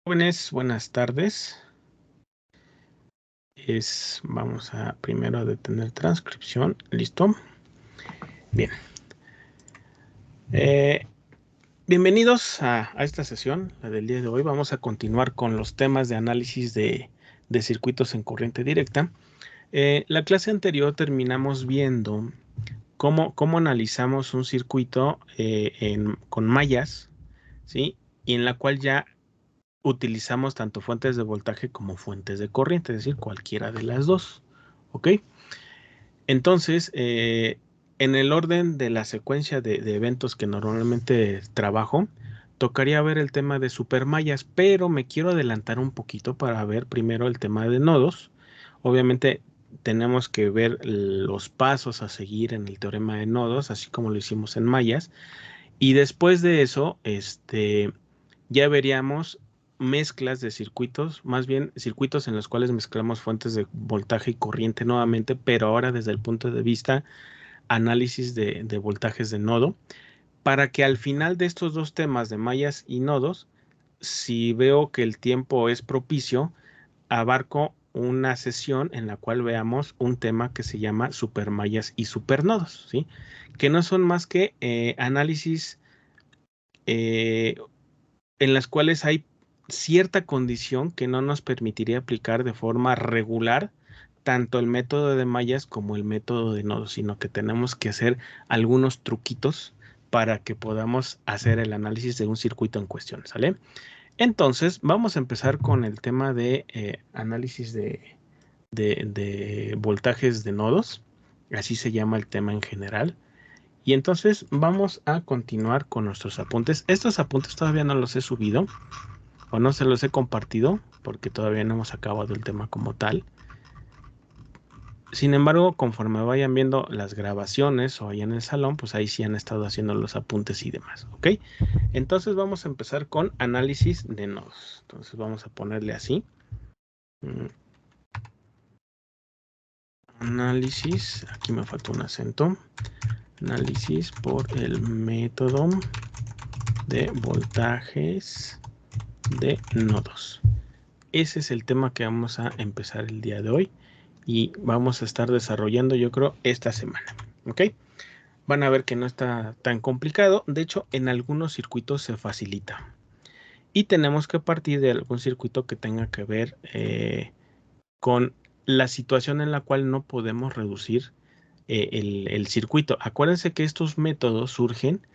Buenas tardes. Vamos a primero detener transcripción. ¿Listo? Bien. Bienvenidos a esta sesión, la del día de hoy. Vamos a continuar con los temas de análisis de circuitos en corriente directa. La clase anterior terminamos viendo cómo analizamos un circuito con mallas, ¿sí? Y en la cual ya utilizamos tanto fuentes de voltaje como fuentes de corriente, es decir, cualquiera de las dos. ¿Ok? Entonces, en el orden de la secuencia de eventos que normalmente trabajo, tocaría ver el tema de supermallas, pero me quiero adelantar un poquito para ver primero el tema de nodos. Obviamente tenemos que ver los pasos a seguir en el teorema de nodos, así como lo hicimos en mallas. Y después de eso, ya veríamos mezclas de circuitos, más bien circuitos en los cuales mezclamos fuentes de voltaje y corriente nuevamente, pero ahora desde el punto de vista análisis de voltajes de nodo, para que al final de estos dos temas de mallas y nodos, si veo que el tiempo es propicio, abarco una sesión en la cual veamos un tema que se llama supermallas y supernodos, ¿sí? Que no son más que análisis en las cuales hay cierta condición que no nos permitiría aplicar de forma regular tanto el método de mallas como el método de nodos, sino que tenemos que hacer algunos truquitos para que podamos hacer el análisis de un circuito en cuestión, ¿sale? Entonces, vamos a empezar con el tema de análisis de voltajes de nodos, así se llama el tema en general. Y entonces vamos a continuar con nuestros apuntes. Estos apuntes todavía no los he subido o no se los he compartido porque todavía no hemos acabado el tema como tal. Sin embargo, conforme vayan viendo las grabaciones o ahí en el salón, pues ahí sí han estado haciendo los apuntes y demás, ¿ok? Entonces vamos a empezar con análisis de nodos. Entonces vamos a ponerle así. Análisis, aquí me falta un acento. Análisis por el método de voltajes de nodos. Ese es el tema que vamos a empezar el día de hoy y vamos a estar desarrollando, yo creo, esta semana. ¿Ok? Van a ver que no está tan complicado. De hecho, en algunos circuitos se facilita. Y tenemos que partir de algún circuito que tenga que ver con la situación en la cual no podemos reducir el circuito. Acuérdense que estos métodos surgen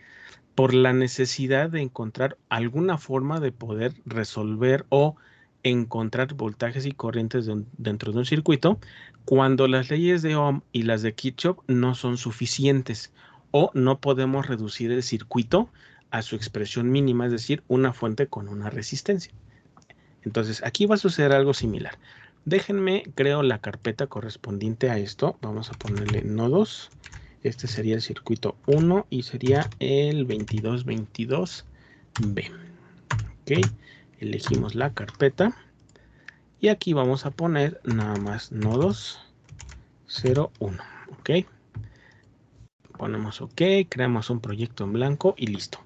por la necesidad de encontrar alguna forma de poder resolver o encontrar voltajes y corrientes dentro de un circuito cuando las leyes de Ohm y las de Kirchhoff no son suficientes o no podemos reducir el circuito a su expresión mínima, es decir, una fuente con una resistencia. Entonces, aquí va a suceder algo similar. Déjenme, creo la carpeta correspondiente a esto. Vamos a ponerle nodos. Este sería el circuito 1 y sería el 2222B. Ok, elegimos la carpeta. Y aquí vamos a poner nada más nodos 01. Ok, ponemos OK, creamos un proyecto en blanco y listo.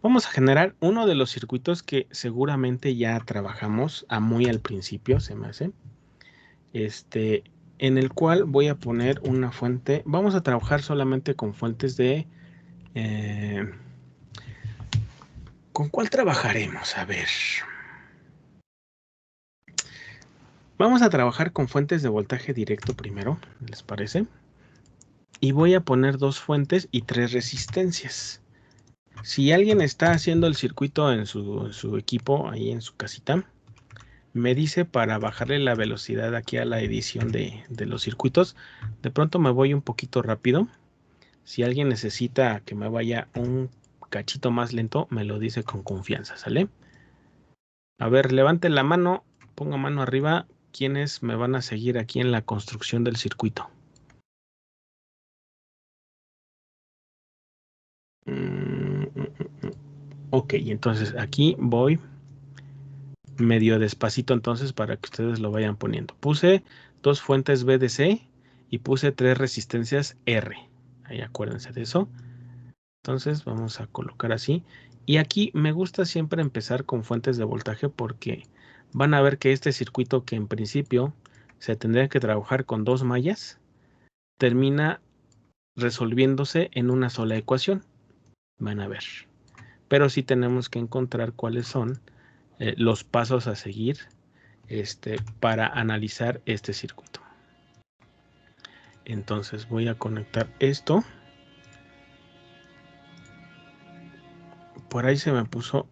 Vamos a generar uno de los circuitos que seguramente ya trabajamos muy al principio, se me hace. En el cual voy a poner una fuente. Vamos a trabajar solamente con fuentes de... ¿con cuál trabajaremos? A ver. Vamos a trabajar con fuentes de voltaje directo primero, ¿les parece? Y voy a poner dos fuentes y tres resistencias. Si alguien está haciendo el circuito en su equipo, ahí en su casita, me dice para bajarle la velocidad aquí a la edición de los circuitos. De pronto me voy un poquito rápido. Si alguien necesita que me vaya un cachito más lento, me lo dice con confianza, ¿sale? A ver, levante la mano, ponga mano arriba. ¿Quiénes me van a seguir aquí en la construcción del circuito? Ok, entonces aquí voy medio despacito entonces para que ustedes lo vayan poniendo. Puse dos fuentes BDC y puse tres resistencias R. Ahí acuérdense de eso. Entonces vamos a colocar así. Y aquí me gusta siempre empezar con fuentes de voltaje porque van a ver que este circuito, que en principio se tendría que trabajar con 2 mallas, termina resolviéndose en una sola ecuación. Van a ver. Pero sí tenemos que encontrar cuáles son los pasos a seguir para analizar este circuito. Entonces voy a conectar esto. Por ahí se me puso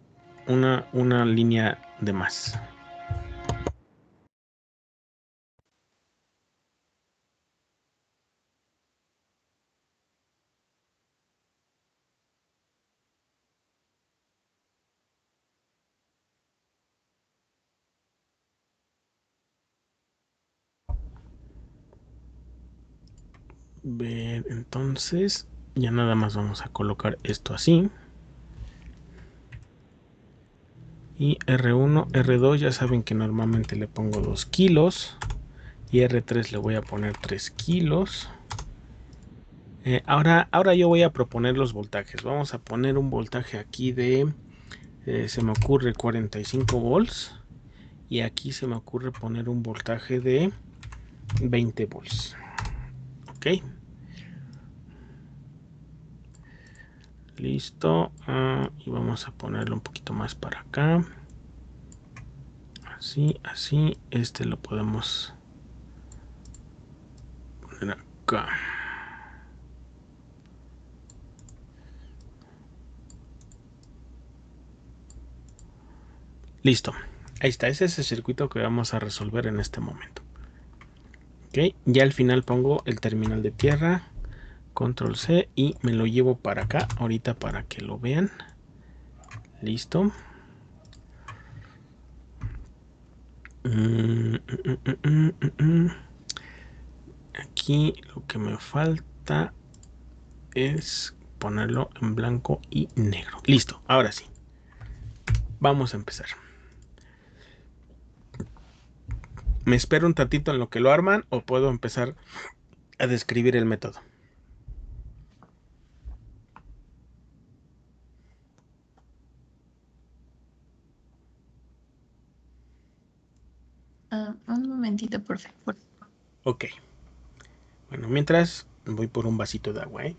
una línea de más. Ver, entonces ya nada más vamos a colocar esto así. Y R1, R2 ya saben que normalmente le pongo 2 kilos. Y R3 le voy a poner 3 kilos. Ahora yo voy a proponer los voltajes. Vamos a poner un voltaje aquí de, se me ocurre 45 volts. Y aquí se me ocurre poner un voltaje de 20 volts. Ok. Listo. Y vamos a ponerlo un poquito más para acá. Así, así. Este lo podemos poner acá. Listo. Ahí está. Ese es el circuito que vamos a resolver en este momento. Ok. Ya al final pongo el terminal de tierra. Control C y me lo llevo para acá ahorita para que lo vean. Listo. Aquí lo que me falta es ponerlo en blanco y negro. Listo, ahora sí. Vamos a empezar. ¿Me espero un tantito en lo que lo arman o puedo empezar a describir el método? Un momentito, por favor. Ok. Bueno, mientras voy por un vasito de agua, ¿eh?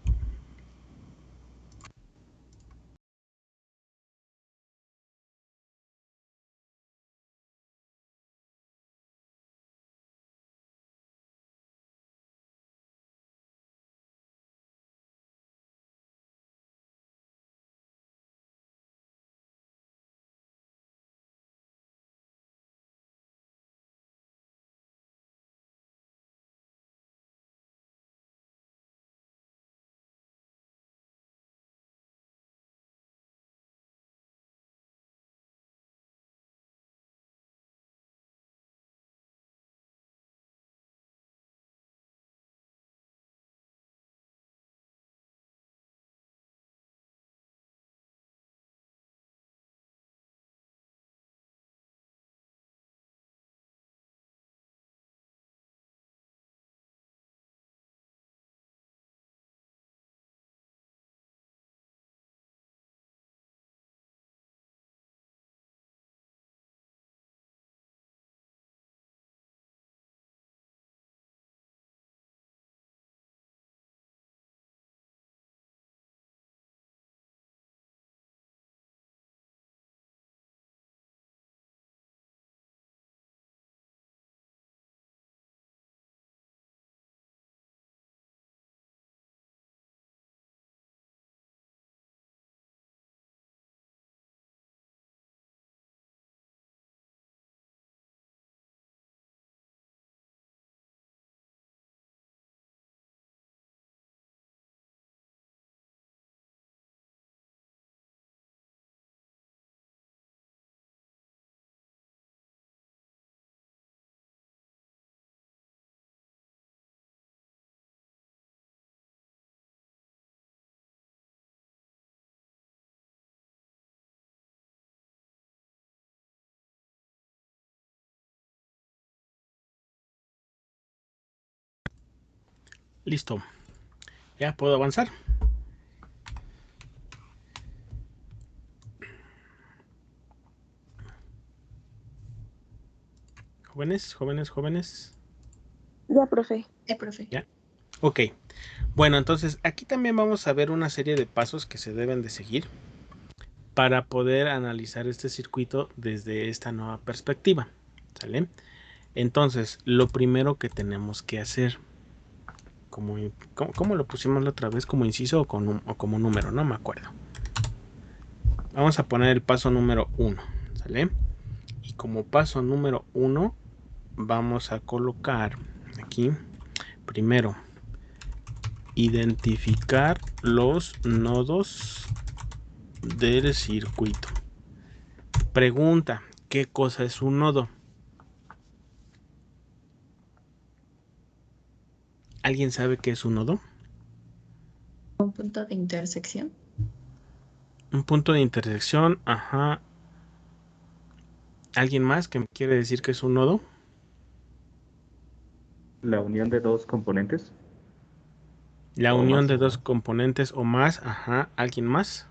Listo. Ya puedo avanzar. Jóvenes, jóvenes, jóvenes. Ya, profe. Profe. ¿Ya? Ok. Bueno, entonces aquí también vamos a ver una serie de pasos que se deben de seguir para poder analizar este circuito desde esta nueva perspectiva. ¿Sale? Entonces, lo primero que tenemos que hacer, ¿cómo lo pusimos la otra vez? ¿Como inciso o como número? No me acuerdo. Vamos a poner el paso número 1. ¿Sale? Y como paso número 1 vamos a colocar aquí primero identificar los nodos del circuito. Pregunta, ¿qué cosa es un nodo? ¿Alguien sabe qué es un nodo? Un punto de intersección. Un punto de intersección, ajá. ¿Alguien más que me quiere decir que es un nodo? La unión de dos componentes. La O unión más. de dos componentes o más, ajá. ¿Alguien más?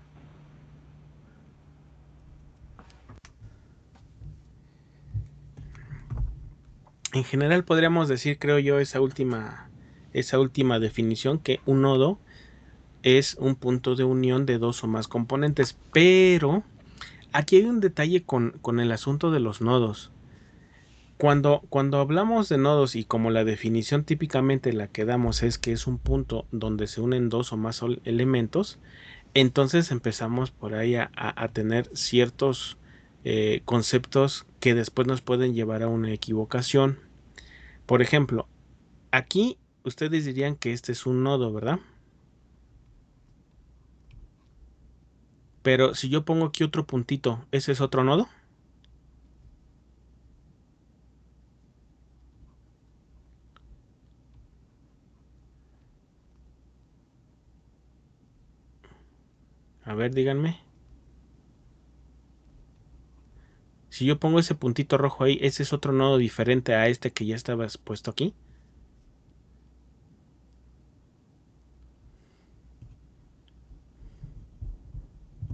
En general podríamos decir, creo yo, esa última definición, que un nodo es un punto de unión de dos o más componentes, pero aquí hay un detalle con el asunto de los nodos. Cuando hablamos de nodos y como la definición típicamente la que damos es que es un punto donde se unen dos o más elementos, entonces empezamos por ahí a tener ciertos conceptos que después nos pueden llevar a una equivocación. Por ejemplo, aquí ustedes dirían que este es un nodo, ¿verdad? Pero si yo pongo aquí otro puntito, ¿ese es otro nodo? A ver, díganme. Si yo pongo ese puntito rojo ahí, ¿ese es otro nodo diferente a este que ya estaba puesto aquí?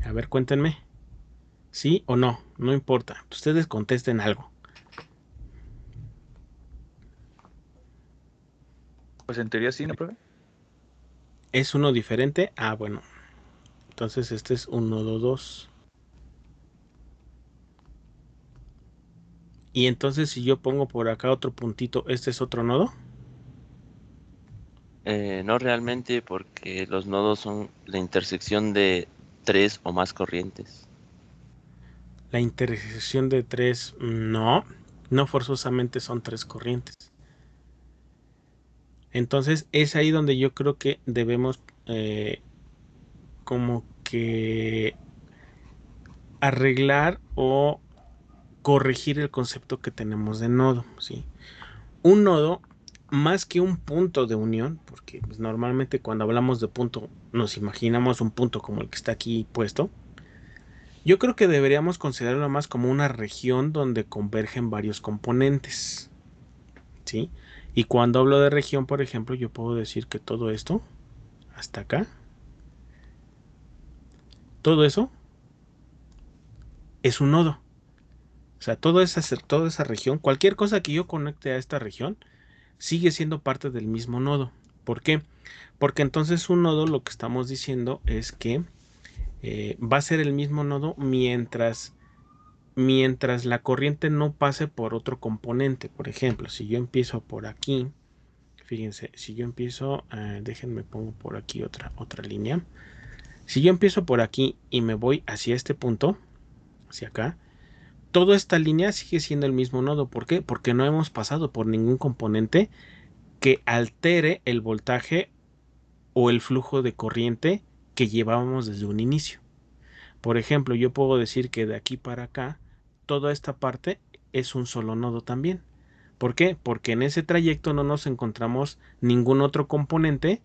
A ver, cuéntenme. ¿Sí o no? No importa. Ustedes contesten algo. Pues en teoría sí, ¿no, profe? ¿Es uno diferente? Ah, bueno. Entonces este es un nodo 2. Y entonces si yo pongo por acá otro puntito, ¿este es otro nodo? No realmente, porque los nodos son la intersección de tres o más corrientes. La intersección de tres, no. No forzosamente son tres corrientes. Entonces es ahí donde yo creo que debemos como que arreglar o corregir el concepto que tenemos de nodo, ¿sí? Un nodo, más que un punto de unión, porque pues, normalmente cuando hablamos de punto nos imaginamos un punto como el que está aquí puesto, yo creo que deberíamos considerarlo más como una región donde convergen varios componentes, ¿sí? Y cuando hablo de región, por ejemplo, yo puedo decir que todo esto, hasta acá, todo eso es un nodo. O sea, toda esa región, cualquier cosa que yo conecte a esta región, sigue siendo parte del mismo nodo. ¿Por qué? Porque entonces un nodo, lo que estamos diciendo es que va a ser el mismo nodo mientras la corriente no pase por otro componente. Por ejemplo, si yo empiezo por aquí, fíjense, si yo empiezo, déjenme pongo por aquí otra línea. Si yo empiezo por aquí y me voy hacia este punto, hacia acá, toda esta línea sigue siendo el mismo nodo. ¿Por qué? Porque no hemos pasado por ningún componente que altere el voltaje o el flujo de corriente que llevábamos desde un inicio. Por ejemplo, yo puedo decir que de aquí para acá, toda esta parte es un solo nodo también. ¿Por qué? Porque en ese trayecto no nos encontramos ningún otro componente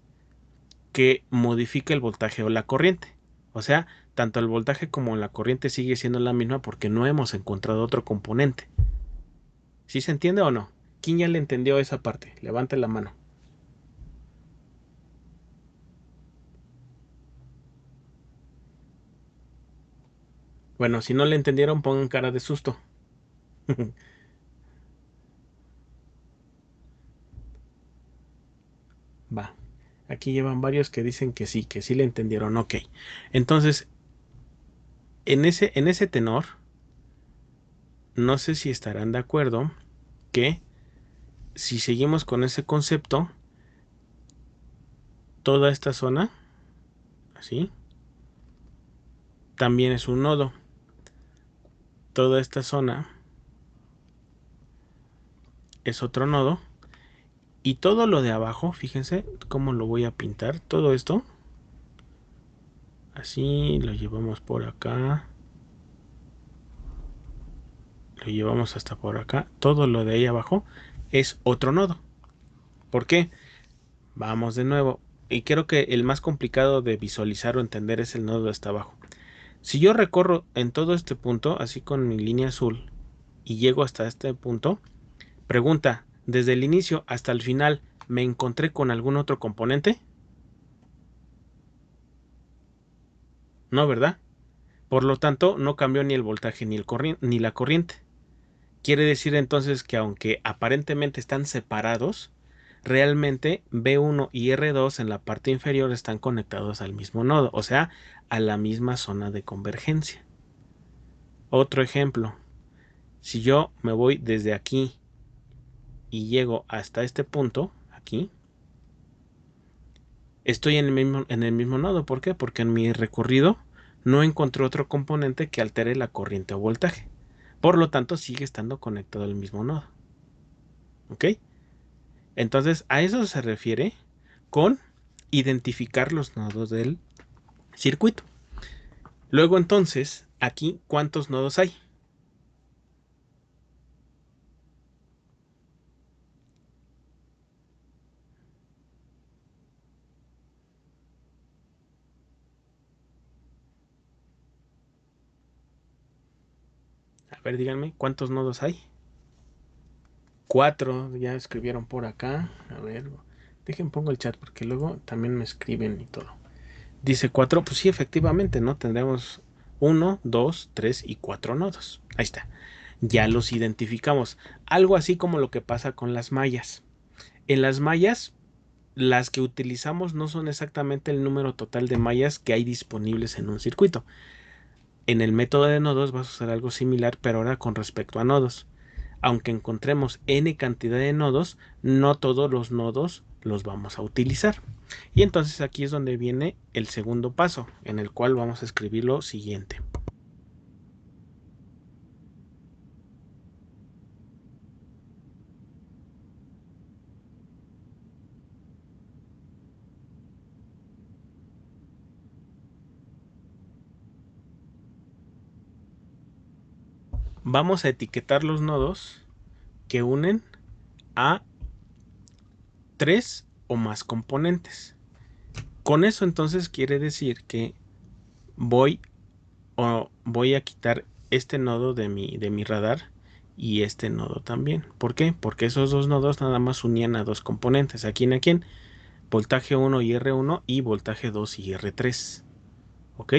que modifique el voltaje o la corriente. O sea, tanto el voltaje como la corriente sigue siendo la misma porque no hemos encontrado otro componente. ¿Sí se entiende o no? ¿Quién ya le entendió esa parte? Levante la mano. Bueno, si no le entendieron, pongan cara de susto. Va. Aquí llevan varios que dicen que sí le entendieron. Ok. Entonces, en ese tenor, no sé si estarán de acuerdo que si seguimos con ese concepto, toda esta zona, así, también es un nodo. Toda esta zona es otro nodo. Y todo lo de abajo, fíjense cómo lo voy a pintar. Todo esto, así lo llevamos por acá. Lo llevamos hasta por acá. Todo lo de ahí abajo es otro nodo. ¿Por qué? Vamos de nuevo. Y creo que el más complicado de visualizar o entender es el nodo de hasta abajo. Si yo recorro en todo este punto, así con mi línea azul, y llego hasta este punto, pregunta, ¿desde el inicio hasta el final me encontré con algún otro componente? No, ¿verdad? Por lo tanto, no cambió ni el voltaje ni la corriente. Quiere decir entonces que aunque aparentemente están separados, realmente B1 y R2 en la parte inferior están conectados al mismo nodo, o sea, a la misma zona de convergencia. Otro ejemplo, si yo me voy desde aquí y llego hasta este punto, aquí, estoy en el mismo nodo. ¿Por qué? Porque en mi recorrido no encontré otro componente que altere la corriente o voltaje. Por lo tanto, sigue estando conectado al mismo nodo. ¿Ok? Entonces, a eso se refiere con identificar los nodos del circuito. Luego, entonces, aquí, ¿cuántos nodos hay? A ver, díganme, ¿cuántos nodos hay? 4, ya escribieron por acá. A ver, dejen pongo el chat porque luego también me escriben y todo. Dice 4, pues sí, efectivamente, ¿no? Tendremos 1, 2, 3 y 4 nodos. Ahí está. Ya los identificamos. Algo así como lo que pasa con las mallas. En las mallas, las que utilizamos no son exactamente el número total de mallas que hay disponibles en un circuito. En el método de nodos vas a usar algo similar, pero ahora con respecto a nodos. Aunque encontremos n cantidad de nodos, no todos los nodos los vamos a utilizar. Y entonces aquí es donde viene el segundo paso, en el cual vamos a escribir lo siguiente. Vamos a etiquetar los nodos que unen a 3 o más componentes. Con eso entonces quiere decir que voy a quitar este nodo de mi radar y este nodo también. ¿Por qué? Porque esos dos nodos nada más unían a dos componentes. ¿A quién? ¿A quién? Voltaje 1 y R1 y voltaje 2 y R3. ¿Ok?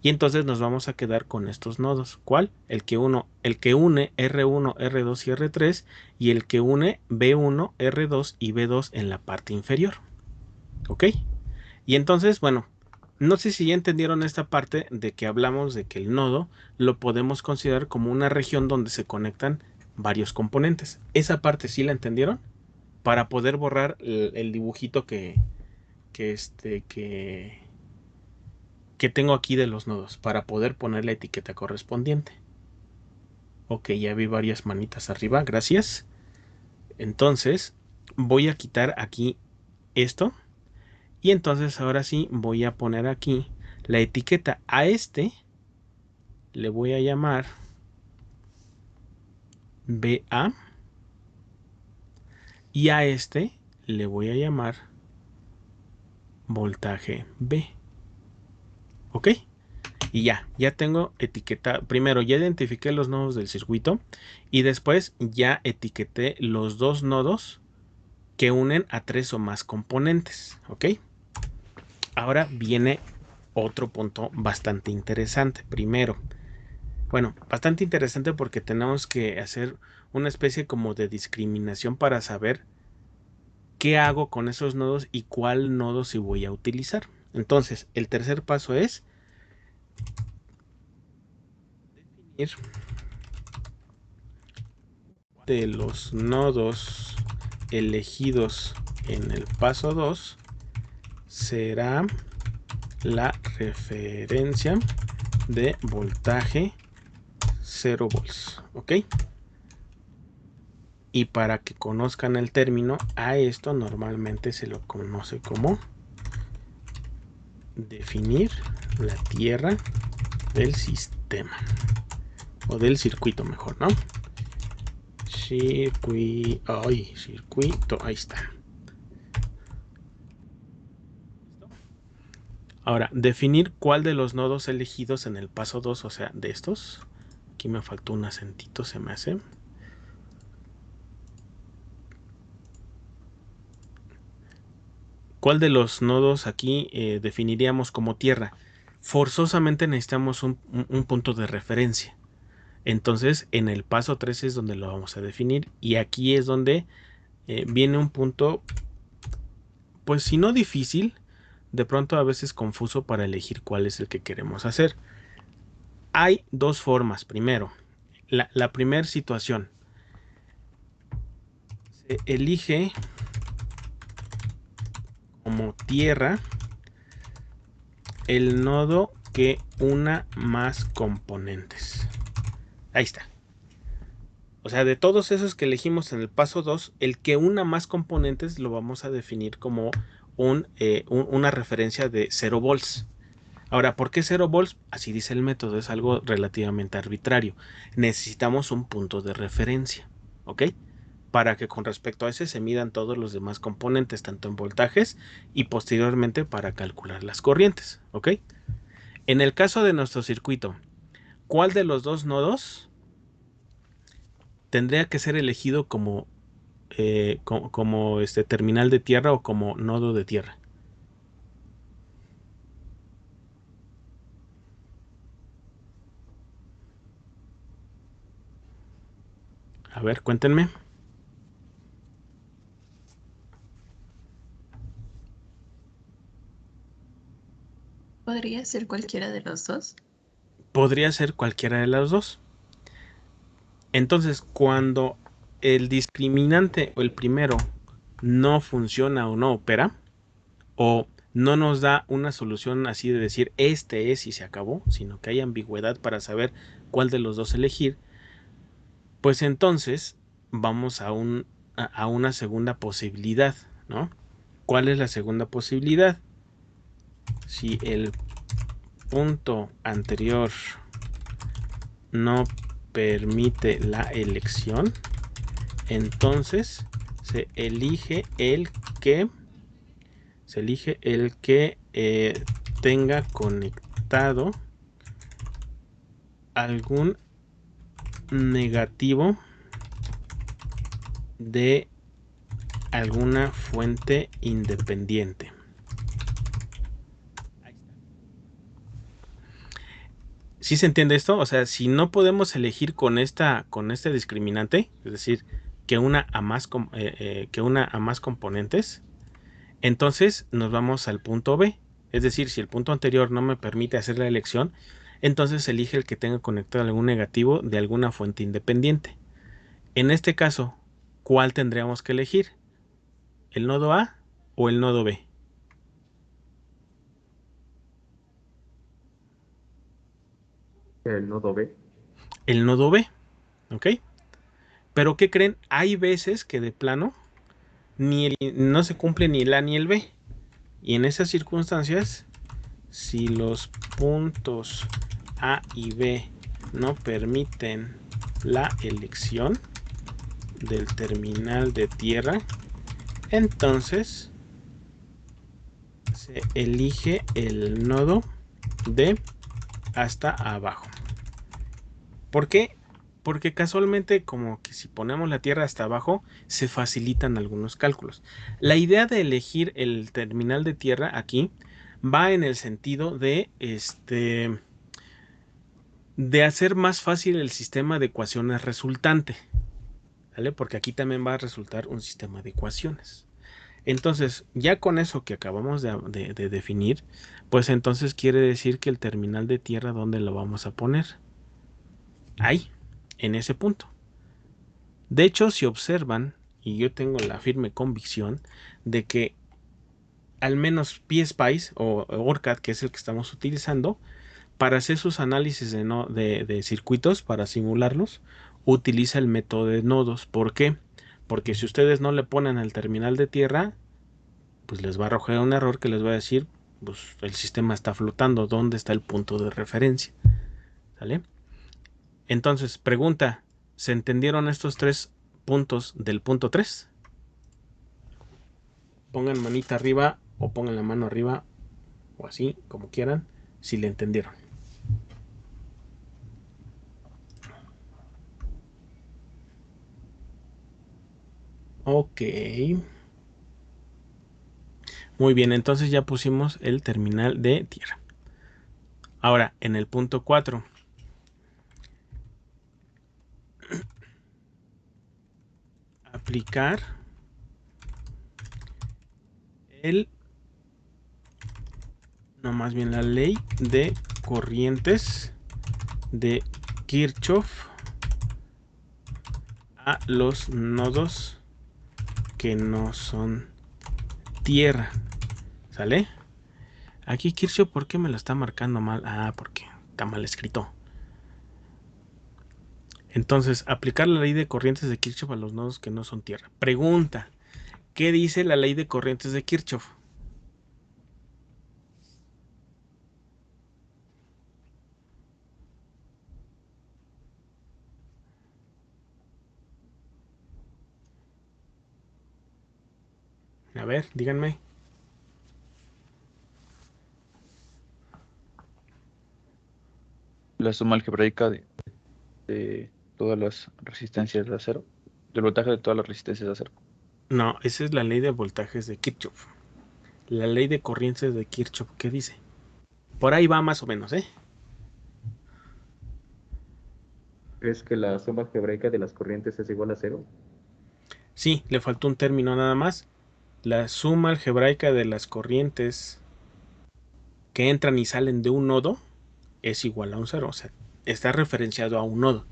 Y entonces nos vamos a quedar con estos nodos. ¿Cuál? El que une R1, R2 y R3 y el que une B1, R2 y B2 en la parte inferior. ¿Ok? Y entonces, bueno, no sé si ya entendieron esta parte de que hablamos de que el nodo lo podemos considerar como una región donde se conectan varios componentes. ¿Esa parte sí la entendieron? Para poder borrar el dibujito que tengo aquí de los nodos, para poder poner la etiqueta correspondiente. Ok, ya vi varias manitas arriba, gracias. Entonces, voy a quitar aquí esto. Y entonces ahora sí voy a poner aquí la etiqueta. A este le voy a llamar BA y a este le voy a llamar voltaje B. ¿Ok? Y ya tengo etiqueta. Primero ya identifiqué los nodos del circuito y después ya etiqueté los dos nodos que unen a 3 o más componentes. ¿Ok? Ahora viene otro punto bastante interesante. Primero, bueno, bastante interesante porque tenemos que hacer una especie como de discriminación para saber qué hago con esos nodos y cuál nodo sí voy a utilizar. Entonces, el tercer paso es definir de los nodos elegidos en el paso 2 será la referencia de voltaje 0 volts, ¿ok? Y para que conozcan el término, a esto normalmente se lo conoce como definir la tierra del sistema o del circuito, mejor, ¿no? Circuito, ahí está. Ahora, definir cuál de los nodos elegidos en el paso 2, o sea, de estos. Aquí me faltó un acentito, se me hace. ¿Cuál de los nodos aquí definiríamos como tierra? Forzosamente necesitamos un punto de referencia. Entonces, en el paso 3 es donde lo vamos a definir. Y aquí es donde viene un punto, pues si no difícil, de pronto a veces confuso para elegir cuál es el que queremos hacer. Hay dos formas. Primero, la primera situación. Se elige como tierra el nodo que una más componentes. Ahí está. O sea, de todos esos que elegimos en el paso 2, el que una más componentes lo vamos a definir como una referencia de 0 volts. Ahora, ¿por qué 0 volts? Así dice el método, es algo relativamente arbitrario. Necesitamos un punto de referencia, ¿ok? Para que con respecto a ese se midan todos los demás componentes, tanto en voltajes y posteriormente para calcular las corrientes, ¿ok? En el caso de nuestro circuito, ¿cuál de los dos nodos tendría que ser elegido como terminal de tierra o como nodo de tierra? A ver, cuéntenme. ¿Podría ser cualquiera de los dos? Podría ser cualquiera de las dos. Entonces, cuando el discriminante o el primero no funciona o no opera, o no nos da una solución así de decir este es y se acabó, sino que hay ambigüedad para saber cuál de los dos elegir, pues entonces vamos a una segunda posibilidad, ¿no? ¿Cuál es la segunda posibilidad? Si el punto anterior no permite la elección, entonces se elige el que tenga conectado algún negativo de alguna fuente independiente. ¿Sí se entiende esto? O sea, si no podemos elegir con este discriminante, es decir, que una a más componentes, entonces nos vamos al punto B. Es decir, si el punto anterior no me permite hacer la elección, entonces elige el que tenga conectado algún negativo de alguna fuente independiente. En este caso, ¿cuál tendríamos que elegir? ¿El nodo A o el nodo B? El nodo B. El nodo B, ¿ok? Pero ¿qué creen? Hay veces que de plano no se cumple ni el A ni el B. Y en esas circunstancias, si los puntos A y B no permiten la elección del terminal de tierra, entonces se elige el nodo de hasta abajo. ¿Por qué? Porque casualmente, como que si ponemos la tierra hasta abajo, se facilitan algunos cálculos. La idea de elegir el terminal de tierra aquí va en el sentido de hacer más fácil el sistema de ecuaciones resultante, ¿vale? Porque aquí también va a resultar un sistema de ecuaciones. Entonces, ya con eso que acabamos de definir, pues entonces quiere decir que el terminal de tierra, ¿dónde lo vamos a poner? Ahí, en ese punto. De hecho, si observan, y yo tengo la firme convicción de que al menos PSpice o OrCAD, que es el que estamos utilizando, para hacer sus análisis de circuitos, para simularlos, utiliza el método de nodos. ¿Por qué? Porque si ustedes no le ponen el terminal de tierra, pues les va a arrojar un error que les va a decir, pues el sistema está flotando, ¿dónde está el punto de referencia? ¿Sale? Entonces, pregunta, ¿se entendieron estos 3 puntos del punto 3? Pongan manita arriba o pongan la mano arriba o así, como quieran, si le entendieron. Ok. Muy bien, entonces ya pusimos el terminal de tierra. Ahora, en el punto 4. Aplicar más bien la ley de corrientes de Kirchhoff a los nodos que no son tierra. ¿Sale? Aquí Kirchhoff, ¿por qué me lo está marcando mal? Ah, porque está mal escrito. Entonces, aplicar la ley de corrientes de Kirchhoff a los nodos que no son tierra. Pregunta, ¿qué dice la ley de corrientes de Kirchhoff? A ver, díganme. La suma algebraica de todas las resistencias de acero, del voltaje de todas las resistencias de acero. No, esa es la ley de voltajes de Kirchhoff. La ley de corrientes de Kirchhoff, ¿qué dice? Por ahí va más o menos, ¿eh? ¿Crees que la suma algebraica de las corrientes es igual a 0? Sí, le faltó un término nada más. La suma algebraica de las corrientes que entran y salen de un nodo es igual a un 0. O sea, está referenciado a un nodo.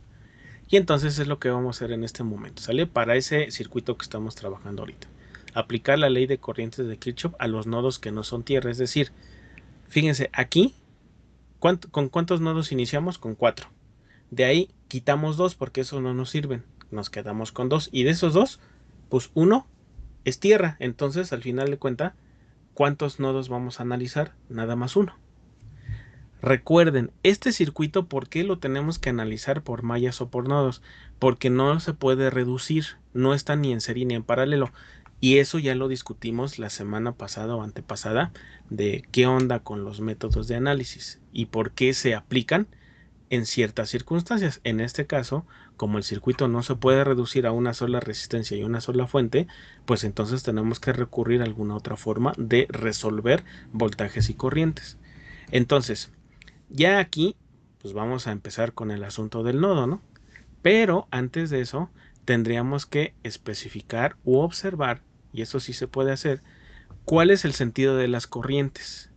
Y entonces es lo que vamos a hacer en este momento, ¿sale? Para ese circuito que estamos trabajando ahorita. Aplicar la ley de corrientes de Kirchhoff a los nodos que no son tierra. Es decir, fíjense, aquí, ¿con cuántos nodos iniciamos? Con 4. De ahí quitamos 2 porque esos no nos sirven. Nos quedamos con 2. Y de esos 2, pues 1 es tierra. Entonces, al final de cuentas, ¿cuántos nodos vamos a analizar? Nada más 1. Recuerden, este circuito, ¿por qué lo tenemos que analizar por mallas o por nodos? Porque no se puede reducir, no está ni en serie ni en paralelo. Y eso ya lo discutimos la semana pasada o antepasada de qué onda con los métodos de análisis y por qué se aplican en ciertas circunstancias. En este caso, como el circuito no se puede reducir a una sola resistencia y una sola fuente, pues entonces tenemos que recurrir a alguna otra forma de resolver voltajes y corrientes. Entonces, ya aquí, pues vamos a empezar con el asunto del nodo, ¿no? Pero antes de eso, tendríamos que especificar u observar, y eso sí se puede hacer, cuál es el sentido de las corrientes.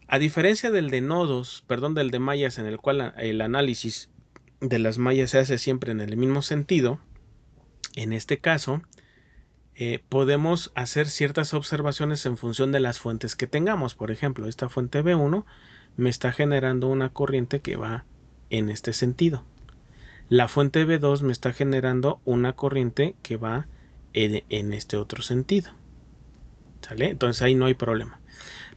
A diferencia del de nodos, perdón, del de mallas, en el cual el análisis de las mallas se hace siempre en el mismo sentido, en este caso, podemos hacer ciertas observaciones en función de las fuentes que tengamos. Por ejemplo, esta fuente B1 me está generando una corriente que va en este sentido. La fuente B2 me está generando una corriente que va en este otro sentido. ¿Sale? Entonces ahí no hay problema.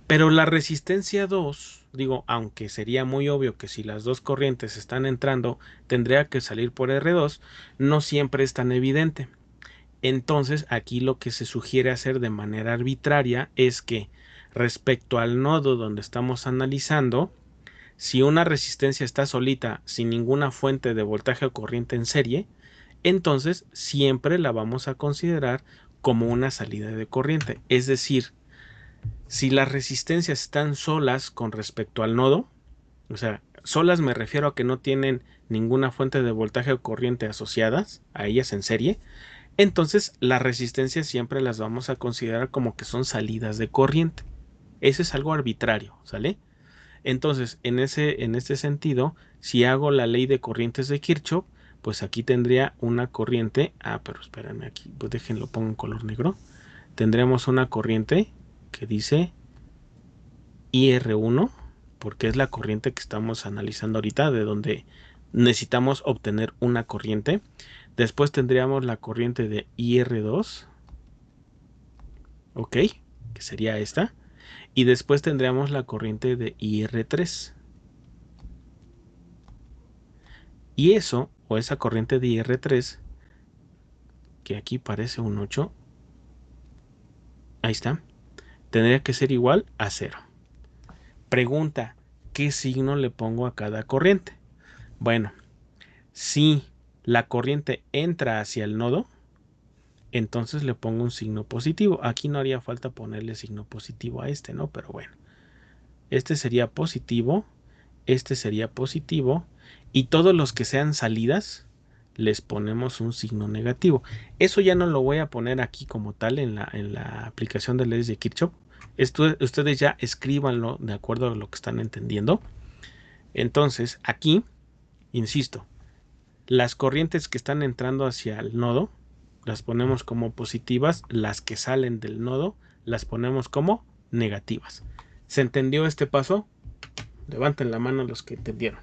Pero la resistencia 2, digo, aunque sería muy obvio que si las dos corrientes están entrando, tendría que salir por R2, no siempre es tan evidente. Entonces, aquí lo que se sugiere hacer de manera arbitraria es que respecto al nodo donde estamos analizando, si una resistencia está solita sin ninguna fuente de voltaje o corriente en serie, entonces siempre la vamos a considerar como una salida de corriente. Es decir, si las resistencias están solas con respecto al nodo, o sea, solas me refiero a que no tienen ninguna fuente de voltaje o corriente asociadas a ellas en serie, Entonces, las resistencias siempre las vamos a considerar como que son salidas de corriente. Eso es algo arbitrario, ¿sale? Entonces, en este sentido, si hago la ley de corrientes de Kirchhoff, pues aquí tendría una corriente. Pero espérenme aquí, pues déjenlo, pongo en color negro. Tendremos una corriente que dice IR1, porque es la corriente que estamos analizando ahorita, de donde necesitamos obtener una corriente. Después tendríamos la corriente de IR2, ok, que sería esta. Y después tendríamos la corriente de IR3. Y eso, o esa corriente de IR3, que aquí parece un 8, ahí está, tendría que ser igual a 0. Pregunta, ¿qué signo le pongo a cada corriente? Bueno, si la corriente entra hacia el nodo, entonces le pongo un signo positivo. Aquí no haría falta ponerle signo positivo a este, ¿no? Pero bueno, este sería positivo, este sería positivo, y todos los que sean salidas les ponemos un signo negativo. Eso ya no lo voy a poner aquí como tal en la aplicación de leyes de Kirchhoff. Ustedes ya escríbanlo de acuerdo a lo que están entendiendo. Entonces, aquí, insisto, las corrientes que están entrando hacia el nodo las ponemos como positivas, las que salen del nodo las ponemos como negativas. ¿Se entendió este paso? Levanten la mano los que entendieron.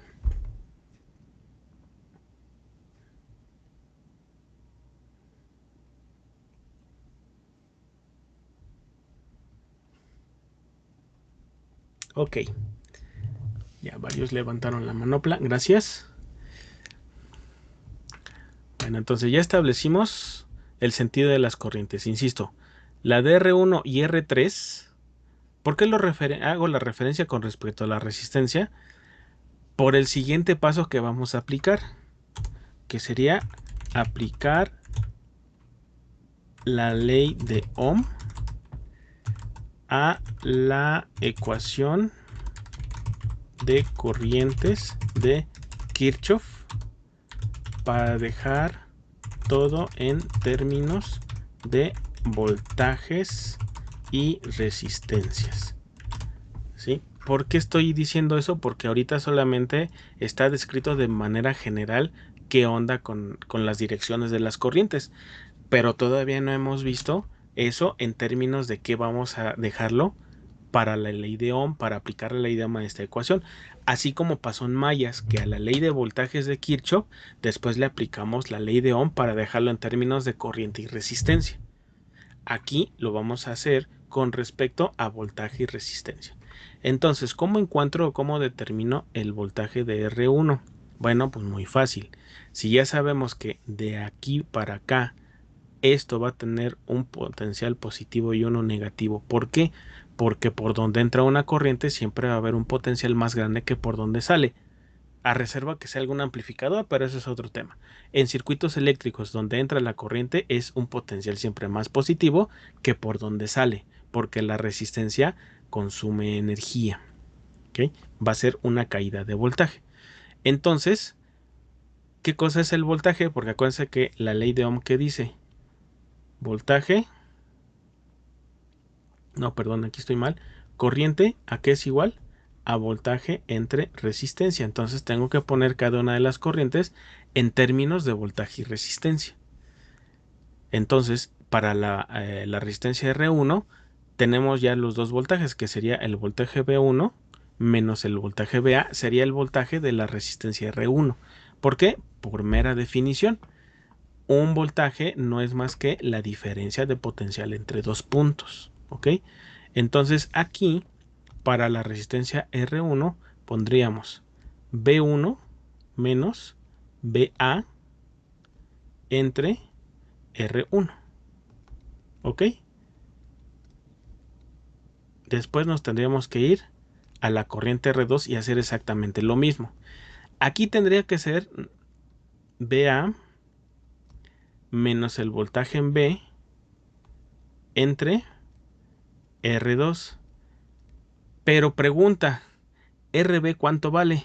Ok. Ya varios levantaron la manopla. Gracias. Bueno, entonces ya establecimos el sentido de las corrientes. Insisto, la de R1 y R3, ¿por qué hago la referencia con respecto a la resistencia? Por el siguiente paso que vamos a aplicar, que sería aplicar la ley de Ohm a la ecuación de corrientes de Kirchhoff para dejar todo en términos de voltajes y resistencias. ¿Sí? ¿Por qué estoy diciendo eso? Porque ahorita solamente está descrito de manera general qué onda con las direcciones de las corrientes, pero todavía no hemos visto eso en términos de qué vamos a dejarlo para la ley de Ohm, para aplicar la ley de Ohm a esta ecuación. Así como pasó en mayas, que a la ley de voltajes de Kirchhoff, después le aplicamos la ley de Ohm para dejarlo en términos de corriente y resistencia. Aquí lo vamos a hacer con respecto a voltaje y resistencia. Entonces, ¿cómo encuentro o cómo determino el voltaje de R1? Bueno, pues muy fácil. Si ya sabemos que de aquí para acá esto va a tener un potencial positivo y uno negativo. ¿Por qué? Porque por donde entra una corriente siempre va a haber un potencial más grande que por donde sale. A reserva que sea algún amplificador, pero eso es otro tema. En circuitos eléctricos donde entra la corriente es un potencial siempre más positivo que por donde sale, porque la resistencia consume energía. ¿Okay? Va a ser una caída de voltaje. Entonces, ¿qué cosa es el voltaje? Porque acuérdense que la ley de Ohm que dice voltaje, no, perdón, aquí estoy mal. Corriente, ¿a qué es igual? A voltaje entre resistencia. Entonces tengo que poner cada una de las corrientes en términos de voltaje y resistencia. Entonces, para la resistencia R1, tenemos ya los dos voltajes, que sería el voltaje V1 menos el voltaje VA, sería el voltaje de la resistencia R1. ¿Por qué? Por mera definición. Un voltaje no es más que la diferencia de potencial entre dos puntos. ¿Ok? Entonces aquí, para la resistencia R1, pondríamos V1 menos VA entre R1. ¿Ok? Después nos tendríamos que ir a la corriente R2 y hacer exactamente lo mismo. Aquí tendría que ser VA menos el voltaje en B entre R2. Pero pregunta, ¿RB cuánto vale?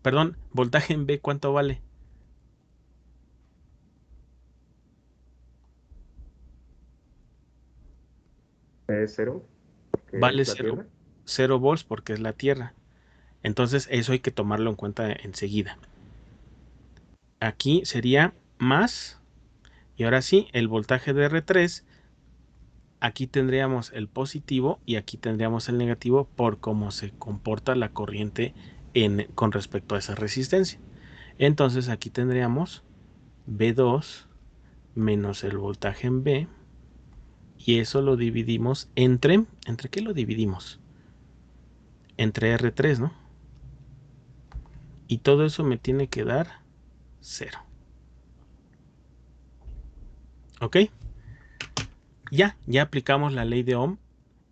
Perdón, voltaje en B cuánto vale. es 0, porque Vale es la Tierra. 0 volts porque es la Tierra. Entonces eso hay que tomarlo en cuenta enseguida. Aquí sería más, y ahora sí, el voltaje de R3, aquí tendríamos el positivo y aquí tendríamos el negativo por cómo se comporta la corriente con respecto a esa resistencia. Entonces aquí tendríamos B2 menos el voltaje en B, y eso lo dividimos ¿entre qué lo dividimos? Entre R3, ¿no? Y todo eso me tiene que dar 0. ¿Ok? Ya aplicamos la ley de Ohm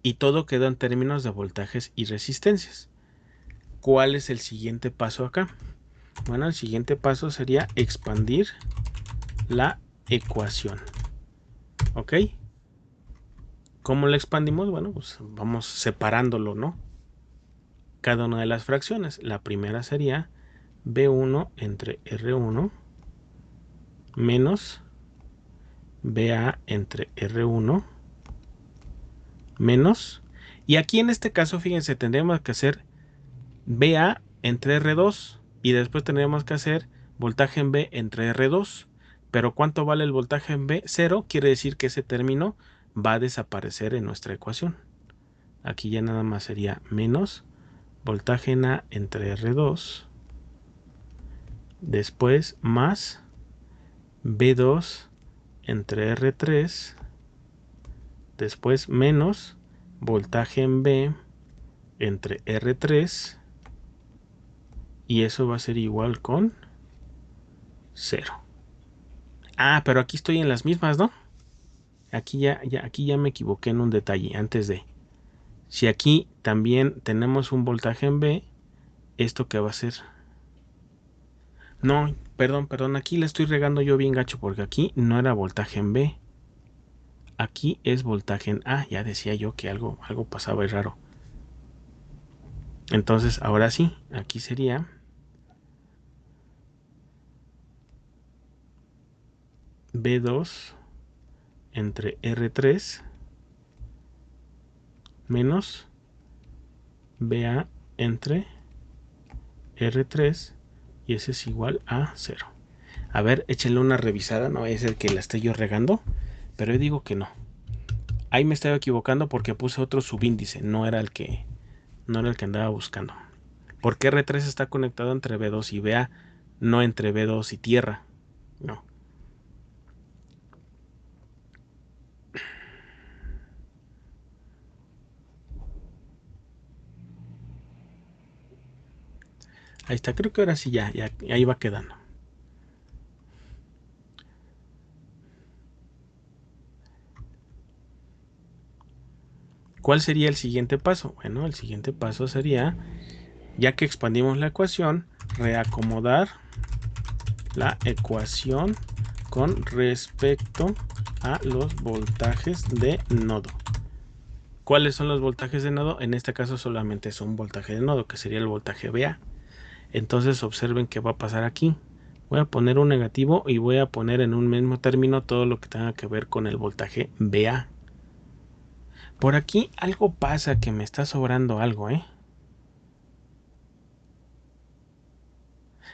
y todo quedó en términos de voltajes y resistencias. ¿Cuál es el siguiente paso acá? Bueno, el siguiente paso sería expandir la ecuación. ¿Ok? ¿Cómo la expandimos? Bueno, pues vamos separándolo, ¿no? Cada una de las fracciones. La primera sería B1 entre R1 menos BA entre R1 menos, y aquí en este caso, fíjense, tendríamos que hacer BA entre R2 y después tendríamos que hacer voltaje en B entre R2. Pero ¿cuánto vale el voltaje en B? 0, quiere decir que ese término va a desaparecer en nuestra ecuación. Aquí ya nada más sería menos voltaje en A entre R2, después más B2 entre R3, después menos voltaje en B entre R3, y eso va a ser igual con 0. Ah, pero aquí estoy en las mismas, ¿no? Aquí ya me equivoqué en un detalle antes de. Si aquí también tenemos un voltaje en B, ¿esto qué va a ser? No, perdón, aquí la estoy regando yo bien gacho porque aquí no era voltaje en B. Aquí es voltaje en A. Ya decía yo que algo pasaba y raro. Entonces, ahora sí, aquí sería B2 entre R3 menos BA entre R3, y ese es igual a 0. A ver, échenle una revisada, no es el que la esté yo regando, pero yo digo que no. Ahí me estaba equivocando porque puse otro subíndice, no era el que andaba buscando. ¿Por qué R3 está conectado entre B2 y BA, no entre B2 y tierra? No. Ahí está, creo que ahora sí ya ahí va quedando. ¿Cuál sería el siguiente paso? Bueno, el siguiente paso sería, ya que expandimos la ecuación, reacomodar la ecuación con respecto a los voltajes de nodo. ¿Cuáles son los voltajes de nodo? En este caso solamente es un voltaje de nodo, que sería el voltaje BA. Entonces observen qué va a pasar aquí. Voy a poner un negativo y voy a poner en un mismo término todo lo que tenga que ver con el voltaje BA. Por aquí algo pasa, que me está sobrando algo, ¿eh?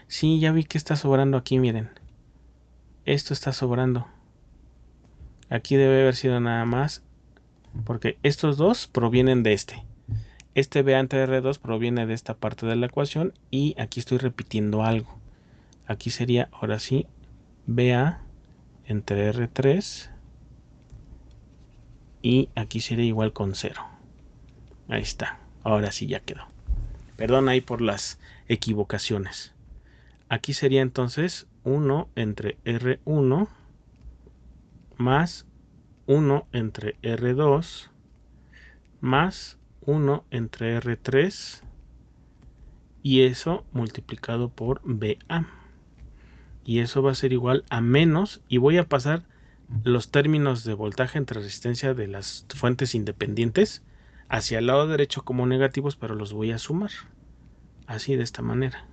Sí, ya vi que está sobrando aquí, miren. Esto está sobrando. Aquí debe haber sido nada más, porque estos dos provienen de este. Este BA entre R2 proviene de esta parte de la ecuación, y aquí estoy repitiendo algo. Aquí sería, ahora sí, BA entre R3, y aquí sería igual con 0. Ahí está, ahora sí ya quedó. Perdón ahí por las equivocaciones. Aquí sería entonces 1 entre R1 más 1 entre R2 más 1 entre R3, y eso multiplicado por BA. Y eso va a ser igual a menos, y voy a pasar los términos de voltaje entre resistencia de las fuentes independientes hacia el lado derecho como negativos, pero los voy a sumar. Así, de esta manera.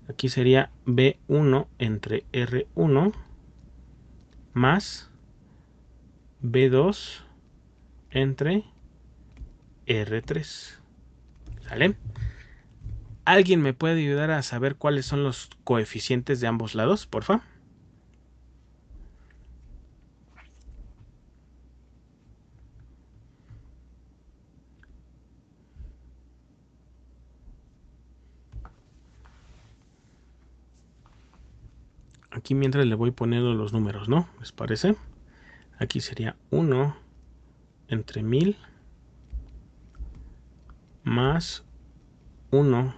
Aquí sería B1 entre R1 más B2 entre R3. ¿Sale? ¿Alguien me puede ayudar a saber cuáles son los coeficientes de ambos lados, porfa? Aquí mientras le voy poniendo los números, ¿no? ¿Les parece? Aquí sería 1 entre 1000 más 1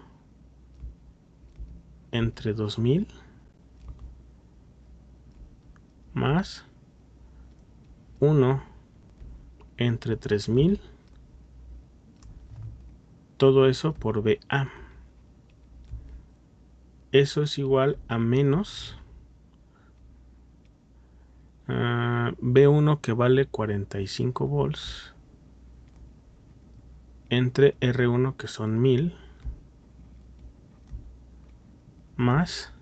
entre 2000 más 1 entre 3000. Todo eso por BA. Eso es igual a menos B1, que vale 45 volts, entre R1, que son 1000, más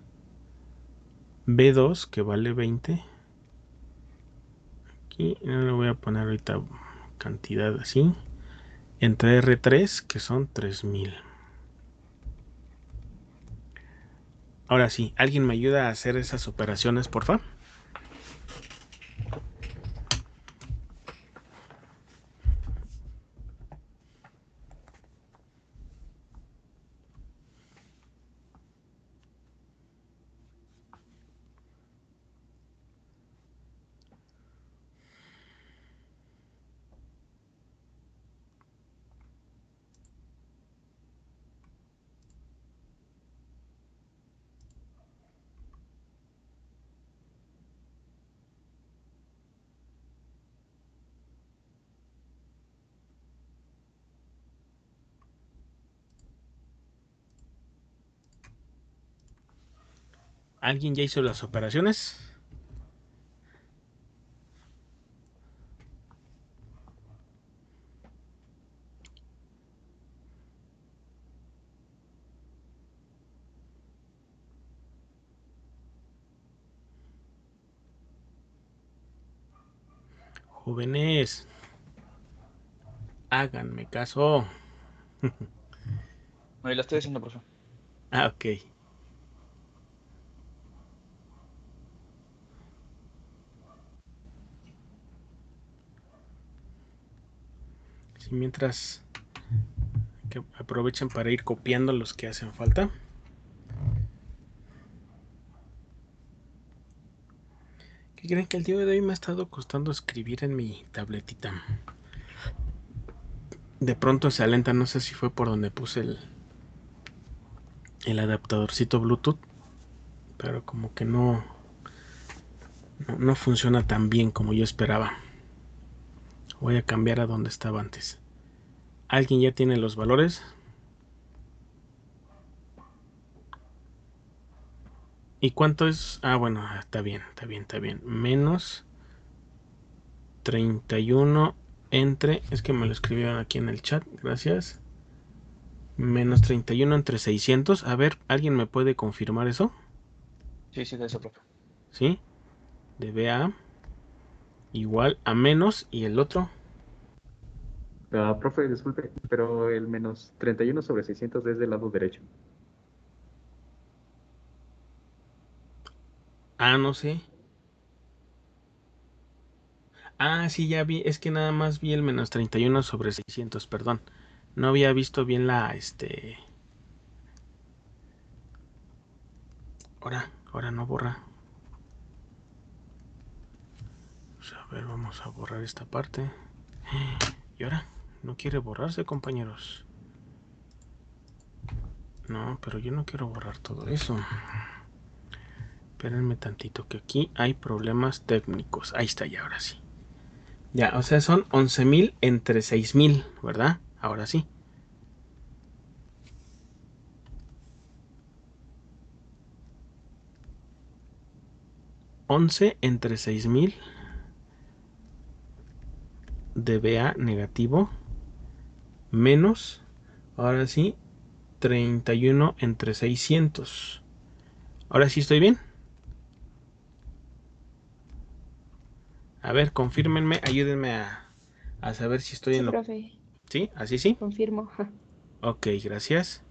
B2, que vale 20. Aquí no le voy a poner ahorita cantidad así, entre R3, que son 3000. Ahora sí, ¿alguien me ayuda a hacer esas operaciones, por favor? ¿Alguien ya hizo las operaciones? Jóvenes, háganme caso. Ahí la estoy haciendo, profe. Ok. Sí, mientras que aprovechen para ir copiando los que hacen falta. ¿Qué creen? Que el día de hoy me ha estado costando escribir en mi tabletita. De pronto se alenta, no sé si fue por donde puse el adaptadorcito Bluetooth, pero como que no funciona tan bien como yo esperaba. Voy a cambiar a donde estaba antes. ¿Alguien ya tiene los valores? ¿Y cuánto es? Ah, bueno, está bien. Menos 31 entre... Es que me lo escribieron aquí en el chat, gracias. Menos 31 entre 600. A ver, ¿alguien me puede confirmar eso? Sí, de eso, profe. ¿Sí? De BA igual a menos, y el otro. Profe, disculpe, pero el menos 31 sobre 600 es del lado derecho. Ah, no sé. Ah, sí, ya vi. Es que nada más vi el menos 31 sobre 600, perdón. No había visto bien Ahora no borra. Pues a ver, vamos a borrar esta parte. Y ahora, no quiere borrarse, compañeros. No, pero yo no quiero borrar todo eso. Espérenme tantito, que aquí hay problemas técnicos. Ahí está, ya, ahora sí. Ya, o sea, son 11,000 entre 6,000, ¿verdad? Ahora sí. $11 entre 6,000 de BA negativo menos, ahora sí, 31 entre 600. Ahora sí estoy bien. A ver, confírmenme, ayúdenme a A saber si estoy Sí, en lo... profe, ¿Sí? ¿Así sí? confirmo. Ok, gracias.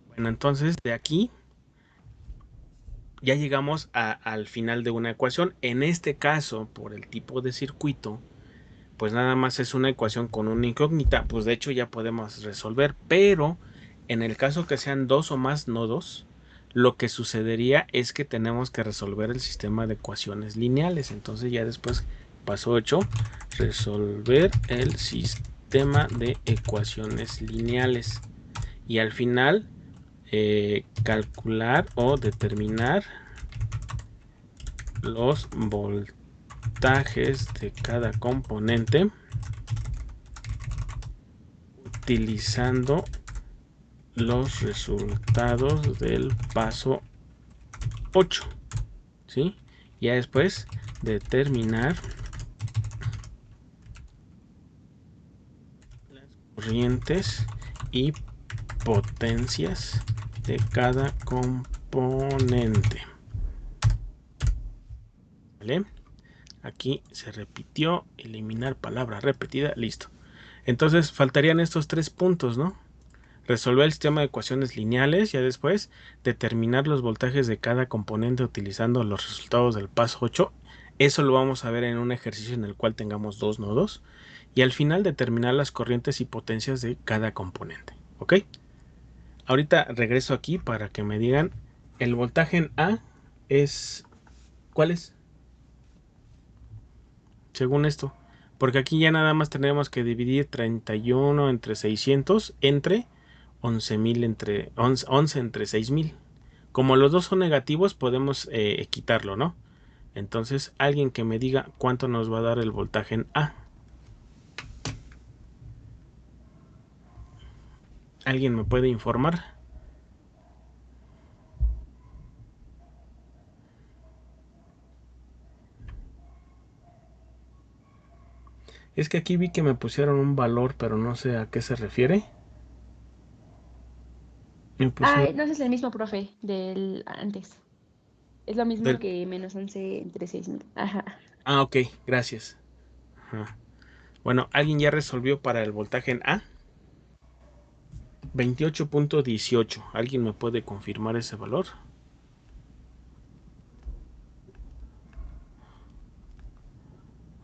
Bueno, entonces de aquí ya llegamos al final de una ecuación. En este caso, por el tipo de circuito, pues nada más es una ecuación con una incógnita. Pues de hecho ya podemos resolver, pero en el caso que sean dos o más nodos, lo que sucedería es que tenemos que resolver el sistema de ecuaciones lineales. Entonces ya después paso 8, resolver el sistema de ecuaciones lineales. Y al final calcular o determinar los voltajes de cada componente utilizando los resultados del paso 8, ¿sí? Ya después determinar las corrientes y potencias de cada componente, ¿vale? Aquí se repitió, eliminar palabra repetida, listo. Entonces faltarían estos 3 puntos, ¿no? Resolver el sistema de ecuaciones lineales, ya después determinar los voltajes de cada componente utilizando los resultados del paso 8. Eso lo vamos a ver en un ejercicio en el cual tengamos dos nodos. Y al final determinar las corrientes y potencias de cada componente. ¿Ok? Ahorita regreso aquí para que me digan el voltaje en A es... ¿Cuál es? Según esto. Porque aquí ya nada más tenemos que dividir 31 entre 600 entre 11.000 entre 11 entre 6.000. Como los dos son negativos, podemos quitarlo, ¿no? Entonces, alguien que me diga cuánto nos va a dar el voltaje en A. ¿Alguien me puede informar? Es que aquí vi que me pusieron un valor, pero no sé a qué se refiere. Me Ah, pusieron no, ese es el mismo, profe, del antes. Es lo mismo del... que menos 11 entre 6.000. Ajá. Ah, ok, gracias. Ajá. Bueno, ¿alguien ya resolvió para el voltaje en A? 28.18. ¿Alguien me puede confirmar ese valor?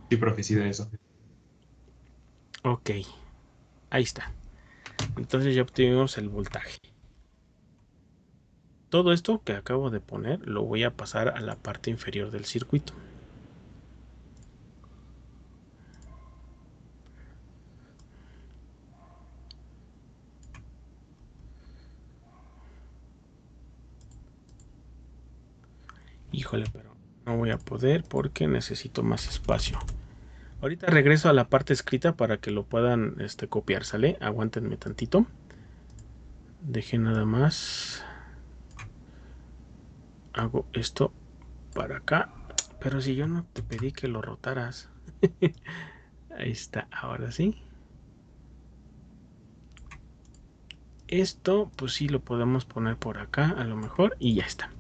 Sí, profe, sí de eso. Ok, ahí está. Entonces ya obtuvimos el voltaje. Todo esto que acabo de poner lo voy a pasar a la parte inferior del circuito. Híjole, pero no voy a poder porque necesito más espacio. Ahorita regreso a la parte escrita para que lo puedan copiar, ¿sale? Aguántenme tantito. Deje nada más. Hago esto para acá. Pero si yo no te pedí que lo rotaras. Ahí está, ahora sí. Esto, pues sí lo podemos poner por acá a lo mejor y ya está.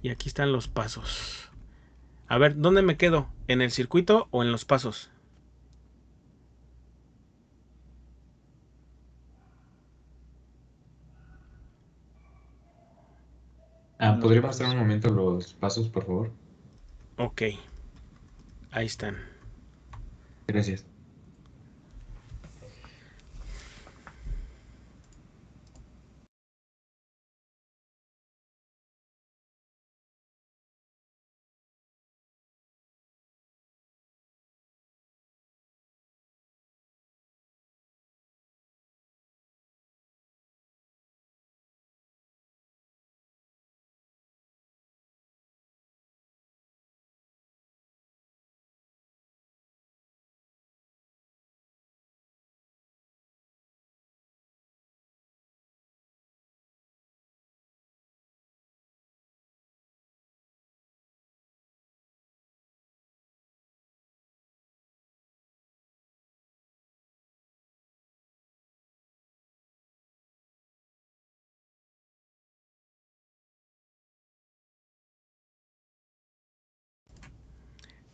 Y aquí están los pasos. A ver, ¿dónde me quedo? ¿En el circuito o en los pasos? Ah, Los ¿podría mostrar pasos. un momento los pasos, por favor? Ok, ahí están. Gracias.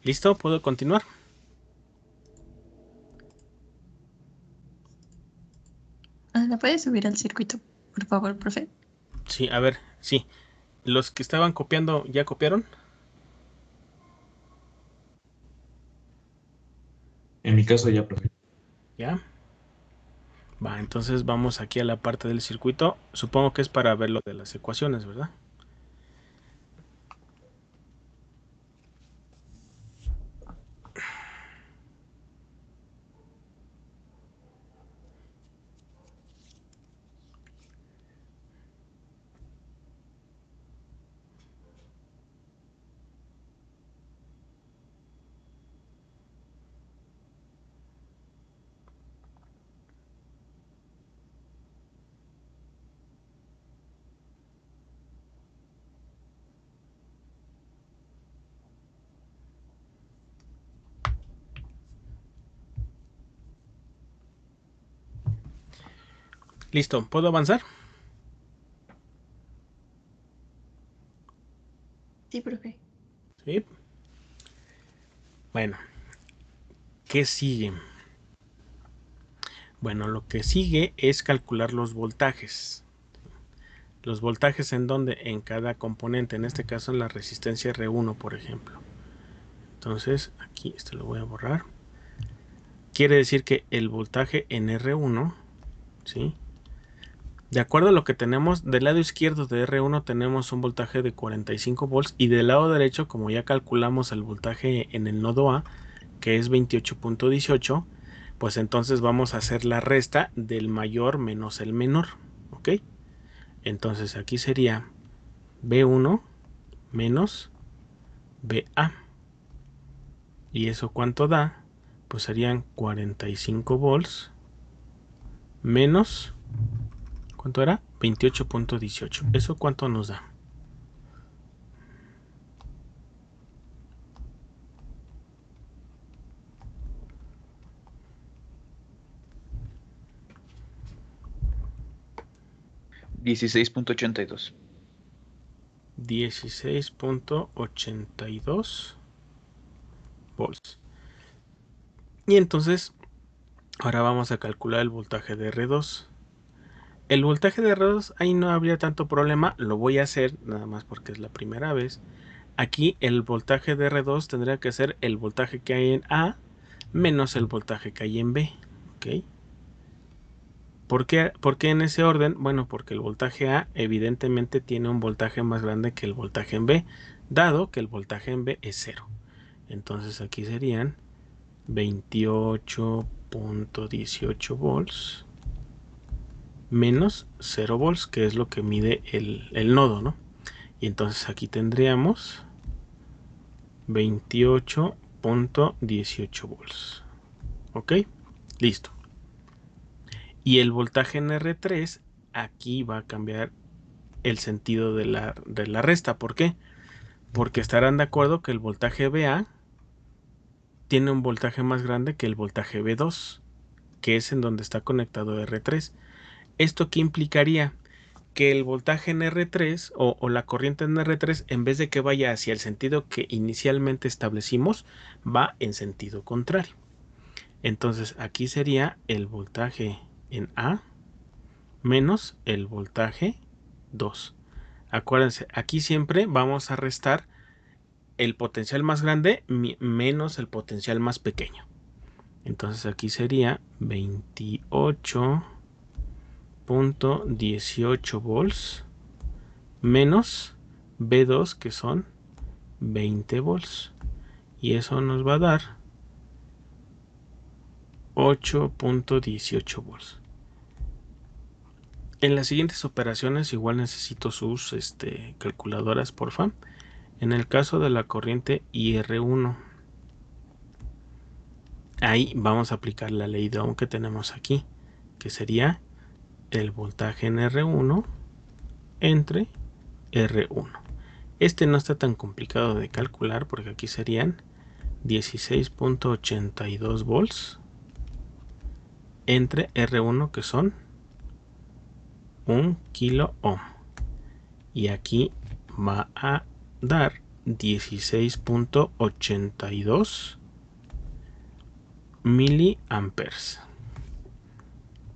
¿Listo? ¿Puedo continuar? ¿La puedes subir al circuito, por favor, profe? Sí, a ver, sí. ¿Los que estaban copiando ya copiaron? En mi caso ya, profe. ¿Ya? Va, entonces vamos aquí a la parte del circuito. Supongo que es para ver lo de las ecuaciones, ¿verdad? Listo, ¿puedo avanzar? Sí, profe. Sí. Bueno, ¿qué sigue? Bueno, lo que sigue es calcular los voltajes. Los voltajes en donde en cada componente, en este caso en la resistencia R1, por ejemplo. Entonces, aquí esto lo voy a borrar. Quiere decir que el voltaje en R1, ¿sí? De acuerdo a lo que tenemos, del lado izquierdo de R1 tenemos un voltaje de 45 volts y del lado derecho, como ya calculamos el voltaje en el nodo A, que es 28.18, pues entonces vamos a hacer la resta del mayor menos el menor, ¿ok? Entonces aquí sería B1 menos BA. ¿Y eso cuánto da? Pues serían 45 volts menos, ¿cuánto era? 28.18. ¿Eso cuánto nos da? $16.82. 16.82 volts. Y entonces, ahora vamos a calcular el voltaje de R2. El voltaje de R2, ahí no habría tanto problema. Lo voy a hacer, nada más porque es la primera vez. Aquí el voltaje de R2 tendría que ser el voltaje que hay en A menos el voltaje que hay en B. ¿Ok? ¿Por qué en ese orden? Bueno, porque el voltaje A evidentemente tiene un voltaje más grande que el voltaje en B, dado que el voltaje en B es 0. Entonces aquí serían 28.18 volts menos 0 volts, que es lo que mide el nodo, ¿no? Y entonces aquí tendríamos 28.18 volts. ¿Ok? Listo. Y el voltaje en R3, aquí va a cambiar el sentido de la resta. ¿Por qué? Porque estarán de acuerdo que el voltaje BA tiene un voltaje más grande que el voltaje B2, que es en donde está conectado R3. ¿Esto qué implicaría? Que el voltaje en R3 o la corriente en R3, en vez de que vaya hacia el sentido que inicialmente establecimos, va en sentido contrario. Entonces aquí sería el voltaje en A menos el voltaje 2. Acuérdense, aquí siempre vamos a restar el potencial más grande menos el potencial más pequeño. Entonces aquí sería 28.18 volts menos B2, que son 20 volts. Y eso nos va a dar 8.18 volts. En las siguientes operaciones igual necesito sus calculadoras, porfa. En el caso de la corriente IR1, ahí vamos a aplicar la ley de Ohm que tenemos aquí, que sería el voltaje en R1 entre R1. Este no está tan complicado de calcular porque aquí serían 16.82 volts entre R1, que son 1 kilo ohm. Y aquí va a dar 16.82 miliamperes.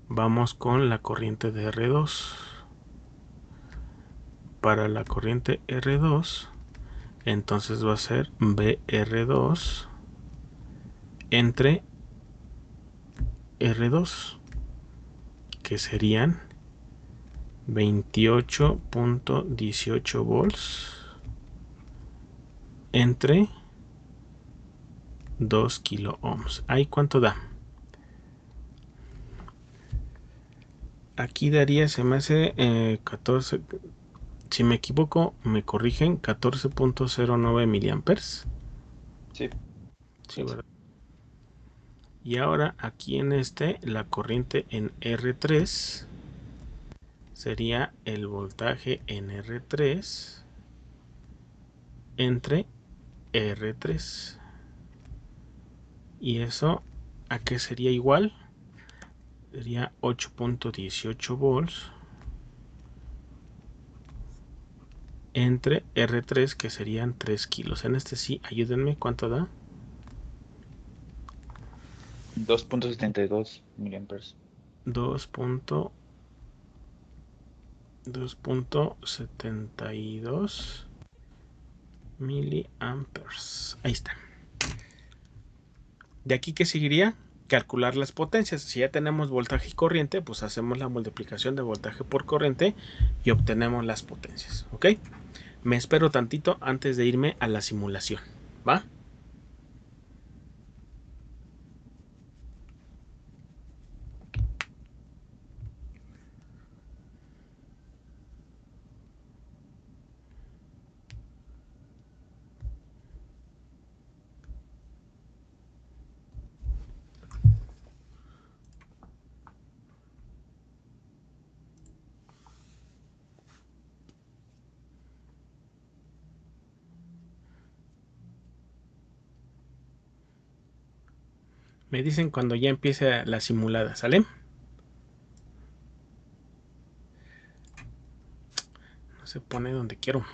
Vamos con la corriente de R2. Para la corriente R2, entonces va a ser BR2 entre R2, que serían 28.18 volts entre 2 kilo ohms. ¿Ahí cuánto da? Aquí daría, se me hace 14, si me equivoco, me corrigen, 14.09 miliamperes. Sí. Sí, ¿verdad? Y ahora aquí en la corriente en R3 sería el voltaje en R3 entre R3. ¿Y eso a qué sería igual? Sería 8.18 volts entre R3, que serían 3 kilos. En este sí, ayúdenme, ¿cuánto da? 2.72 miliamperes. 2.72 miliamperes. Ahí está. De aquí, ¿qué seguiría? Calcular las potencias. Si ya tenemos voltaje y corriente, pues hacemos la multiplicación de voltaje por corriente y obtenemos las potencias. ¿Ok? Me espero tantito antes de irme a la simulación. ¿Va? Me dicen cuando ya empiece la simulada, ¿sale? No se pone donde quiero.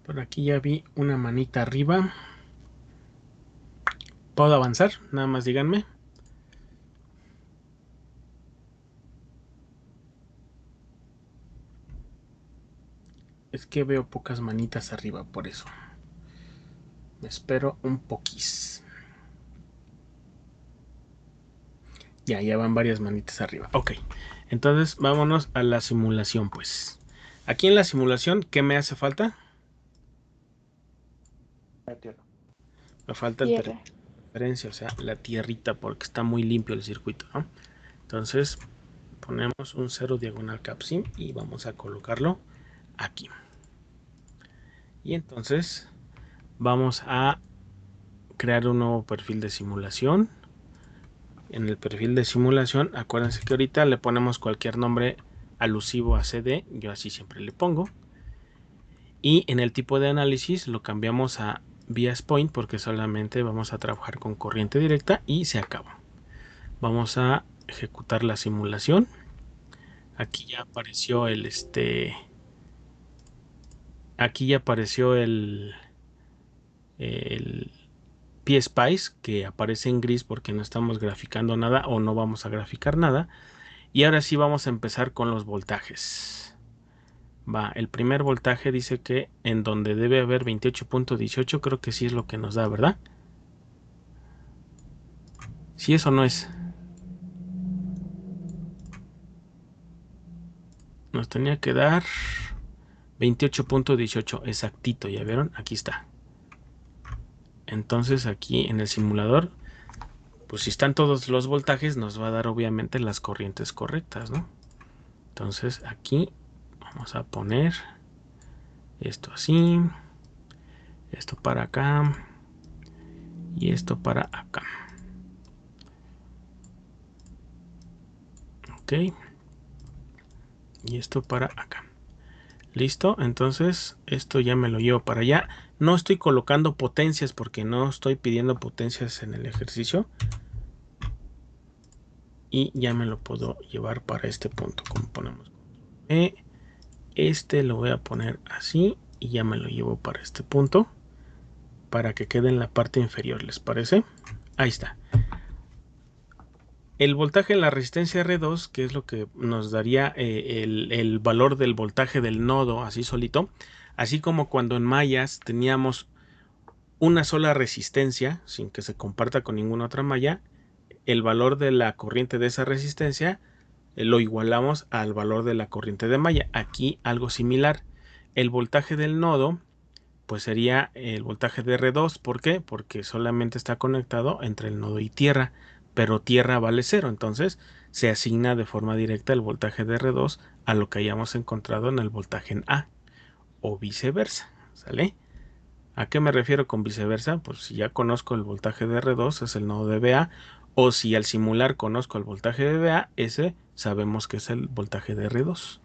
Por aquí ya vi una manita arriba. ¿Puedo avanzar? Nada más díganme. Es que veo pocas manitas arriba, por eso. Me espero un poquís. Ya van varias manitas arriba. Ok, entonces vámonos a la simulación, pues. Aquí en la simulación, ¿qué me hace falta? La Tierra. Me falta el Tierra. referencia, o sea, la tierrita, porque está muy limpio el circuito, ¿no? Entonces, ponemos un 0 diagonal capsim y vamos a colocarlo aquí. Y entonces, vamos a crear un nuevo perfil de simulación. En el perfil de simulación, acuérdense que ahorita le ponemos cualquier nombre alusivo a CD, yo así siempre le pongo. Y en el tipo de análisis lo cambiamos a bias point porque solamente vamos a trabajar con corriente directa y se acabó. Vamos a ejecutar la simulación. Aquí ya apareció aquí ya apareció el PSpice, que aparece en gris porque no estamos graficando nada o no vamos a graficar nada. Y ahora sí vamos a empezar con los voltajes. Va, el primer voltaje dice que en donde debe haber 28.18, creo que sí es lo que nos da, ¿verdad? Si eso no es. Nos tenía que dar 28.18, exactito, ¿ya vieron? Aquí está. Entonces aquí en el simulador, pues si están todos los voltajes, nos va a dar obviamente las corrientes correctas, ¿no? Entonces aquí vamos a poner esto así, esto para acá y esto para acá. Ok. y esto para acá. Listo, entonces esto ya me lo llevo para allá. No estoy colocando potencias porque no estoy pidiendo potencias en el ejercicio. Y ya me lo puedo llevar para este punto. Como ponemos este lo voy a poner así y ya me lo llevo para este punto para que quede en la parte inferior, ¿les parece? Ahí está. El voltaje en la resistencia R2, que es lo que nos daría el valor del voltaje del nodo así solito, así como cuando en mallas teníamos una sola resistencia sin que se comparta con ninguna otra malla, el valor de la corriente de esa resistencia lo igualamos al valor de la corriente de malla. Aquí algo similar. El voltaje del nodo pues sería el voltaje de R2. ¿Por qué? Porque solamente está conectado entre el nodo y tierra, pero tierra vale 0. Entonces se asigna de forma directa el voltaje de R2 a lo que hayamos encontrado en el voltaje en A o viceversa. ¿Sale? ¿A qué me refiero con viceversa? Pues si ya conozco el voltaje de R2 es el nodo de BA, o si al simular conozco el voltaje de BA, ese sabemos que es el voltaje de R2.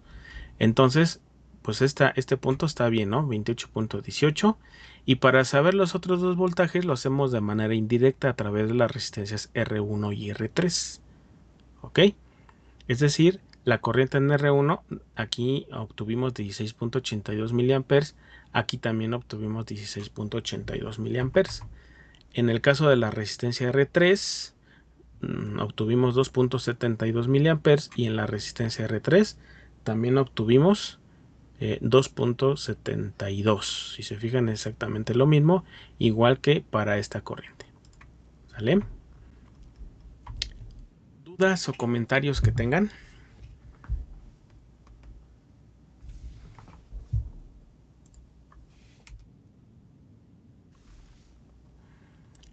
Entonces, pues este punto está bien, ¿no? 28.18. Y para saber los otros dos voltajes lo hacemos de manera indirecta a través de las resistencias R1 y R3. ¿Ok? Es decir, la corriente en R1, aquí obtuvimos 16.82 miliamperes, aquí también obtuvimos 16.82 miliamperes. En el caso de la resistencia R3, obtuvimos 2.72 miliamperes y en la resistencia R3 también obtuvimos 2.72. Si se fijan, exactamente lo mismo, igual que para esta corriente. ¿Sale? ¿Dudas o comentarios que tengan?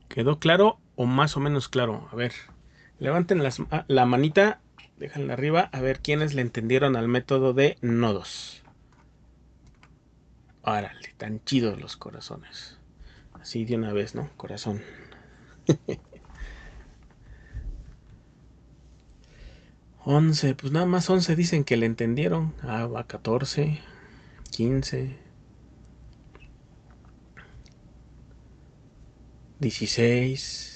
¿Quedó claro o más o menos claro? A ver, levanten la manita, déjenla arriba, a ver quiénes le entendieron al método de nodos. Árale, tan chidos los corazones. Así de una vez, ¿no? Corazón. 11, pues nada más 11 dicen que le entendieron. Ah, va 14, 15, 16.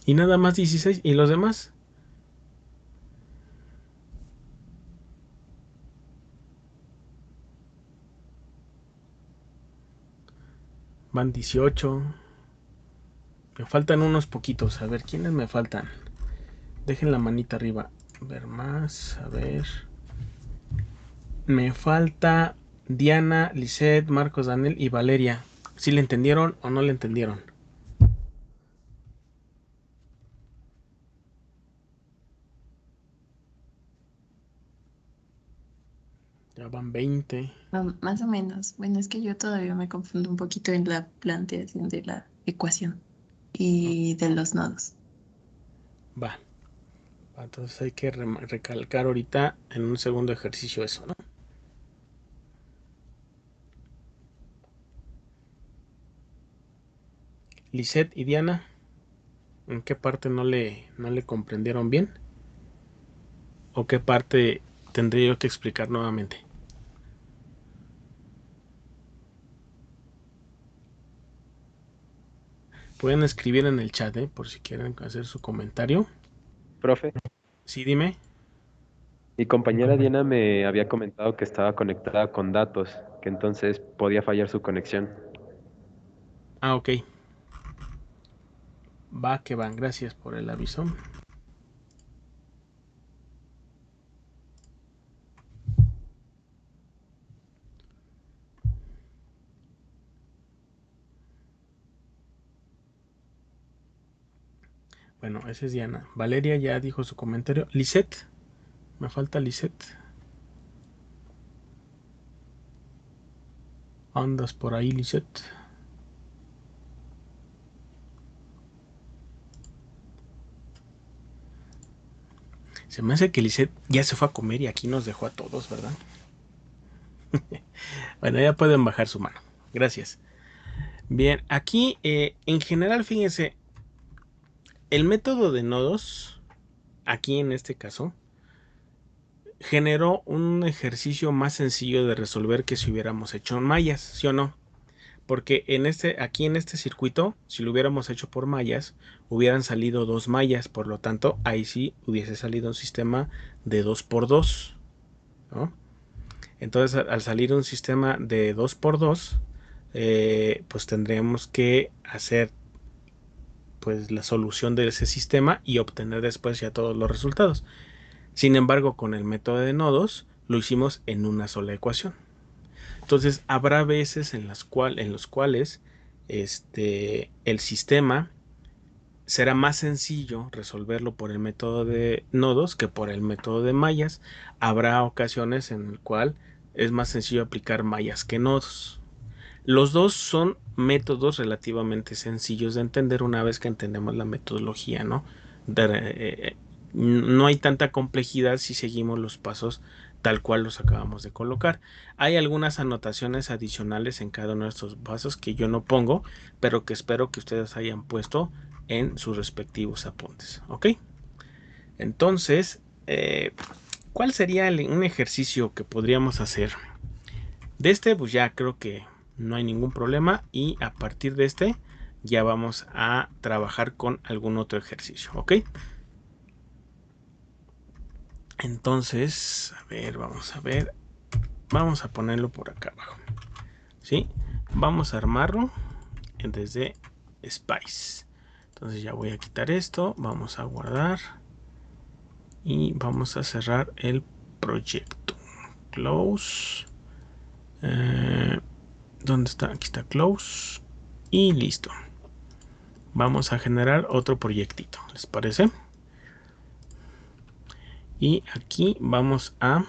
Y nada más 16. ¿Y los demás? Van 18. Me faltan unos poquitos. A ver, ¿quiénes me faltan? Dejen la manita arriba. A ver más. A ver. Me falta Diana, Lisette, Marcos, Daniel y Valeria. ¿Sí le entendieron o no le entendieron? Ya van 20. Más o menos. Bueno, es que yo todavía me confundo un poquito en la planteación de la ecuación y de los nodos. Va. Entonces hay que recalcar ahorita en un segundo ejercicio eso, ¿no? Lisette y Diana, ¿en qué parte no le comprendieron bien? ¿O qué parte tendría yo que explicar nuevamente? Pueden escribir en el chat, por si quieren hacer su comentario. Profe, Sí, dime. mi compañera Diana me había comentado que estaba conectada con datos, que entonces podía fallar su conexión. Ah, ok. Va que van, gracias por el aviso. Bueno, esa es Diana. Valeria ya dijo su comentario. Lisette, me falta Lisette. ¿Andas por ahí, Lisette? Se me hace que Lisette ya se fue a comer y aquí nos dejó a todos, ¿verdad? Bueno, ya pueden bajar su mano. Gracias. Bien, aquí en general, fíjense, el método de nodos, aquí en este caso, generó un ejercicio más sencillo de resolver que si hubiéramos hecho en mallas, ¿sí o no? Porque aquí en este circuito, si lo hubiéramos hecho por mallas, hubieran salido 2 mallas, por lo tanto, ahí sí hubiese salido un sistema de 2x2, ¿no? Entonces, al salir un sistema de 2x2, pues tendríamos que hacer pues la solución de ese sistema y obtener después ya todos los resultados. Sin embargo, con el método de nodos lo hicimos en una sola ecuación. Entonces, habrá veces en los cuales el sistema será más sencillo resolverlo por el método de nodos que por el método de mallas. Habrá ocasiones en el cual es más sencillo aplicar mallas que nodos. Los dos son métodos relativamente sencillos de entender una vez que entendemos la metodología, ¿no? No hay tanta complejidad si seguimos los pasos tal cual los acabamos de colocar. Hay algunas anotaciones adicionales en cada uno de estos pasos que yo no pongo, pero que espero que ustedes hayan puesto en sus respectivos apuntes, ¿ok? Entonces, ¿cuál sería un ejercicio que podríamos hacer? De pues ya creo que no hay ningún problema y a partir de ya vamos a trabajar con algún otro ejercicio, ¿ok? Entonces, a ver, vamos a ponerlo por acá abajo, ¿sí? Vamos a armarlo desde Spice. Entonces ya voy a quitar esto, vamos a guardar y vamos a cerrar el proyecto. Close. ¿Dónde está? Aquí está close. Y listo. Vamos a generar otro proyectito, ¿les parece? Y aquí vamos a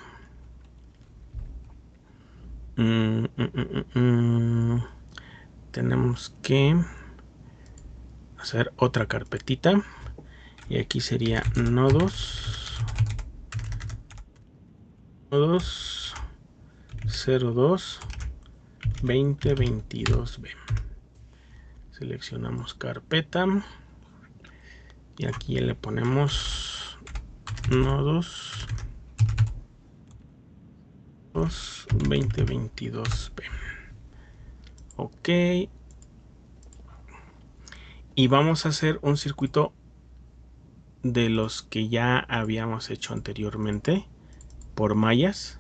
tenemos que hacer otra carpetita y aquí sería nodos 02 2022b. Seleccionamos carpeta y aquí le ponemos nodos 2022b. Ok, y vamos a hacer un circuito de los que ya habíamos hecho anteriormente por mallas,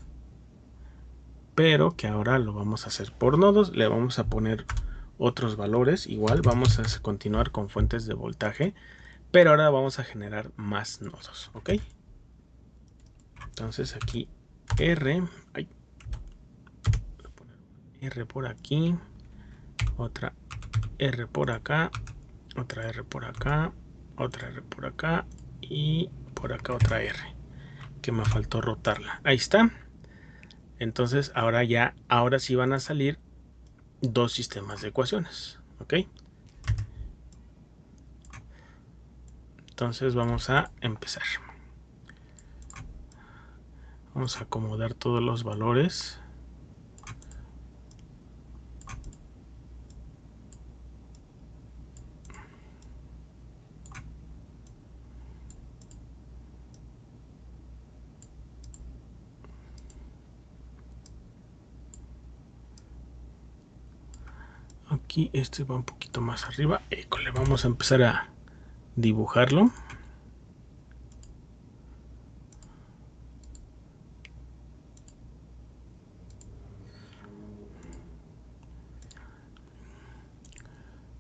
pero que ahora lo vamos a hacer por nodos. Le vamos a poner otros valores, igual vamos a continuar con fuentes de voltaje, pero ahora vamos a generar más nodos, ok. Entonces aquí R por aquí, otra R por acá, otra R por acá, otra R por acá y por acá otra R que me faltó rotarla. Ahí está. Entonces ahora sí van a salir dos sistemas de ecuaciones, ok. Entonces vamos a empezar. Vamos a acomodar todos los valores. Aquí va un poquito más arriba. Le vamos a empezar a dibujarlo.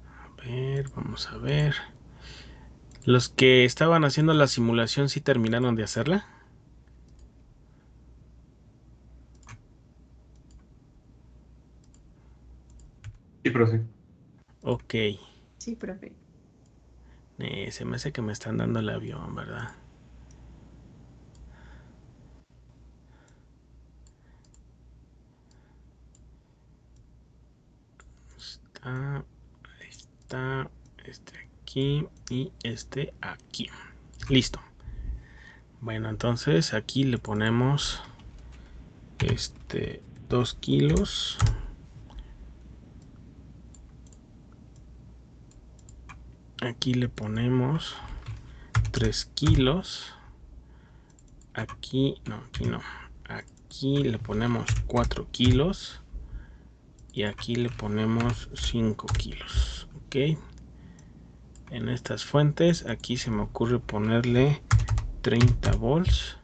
A ver, vamos a ver. Los que estaban haciendo la simulación, ¿sí terminaron de hacerla? Sí, profe. Ok. Sí, profe. Se me hace que me están dando el avión, ¿verdad? Ahí está, aquí y aquí. Listo. Bueno, entonces aquí le ponemos 2 kilos. Aquí le ponemos 3 kilos. Aquí no, aquí no. Aquí le ponemos 4 kilos. Y aquí le ponemos 5 kilos. Ok. En estas fuentes, aquí se me ocurre ponerle 30 volts.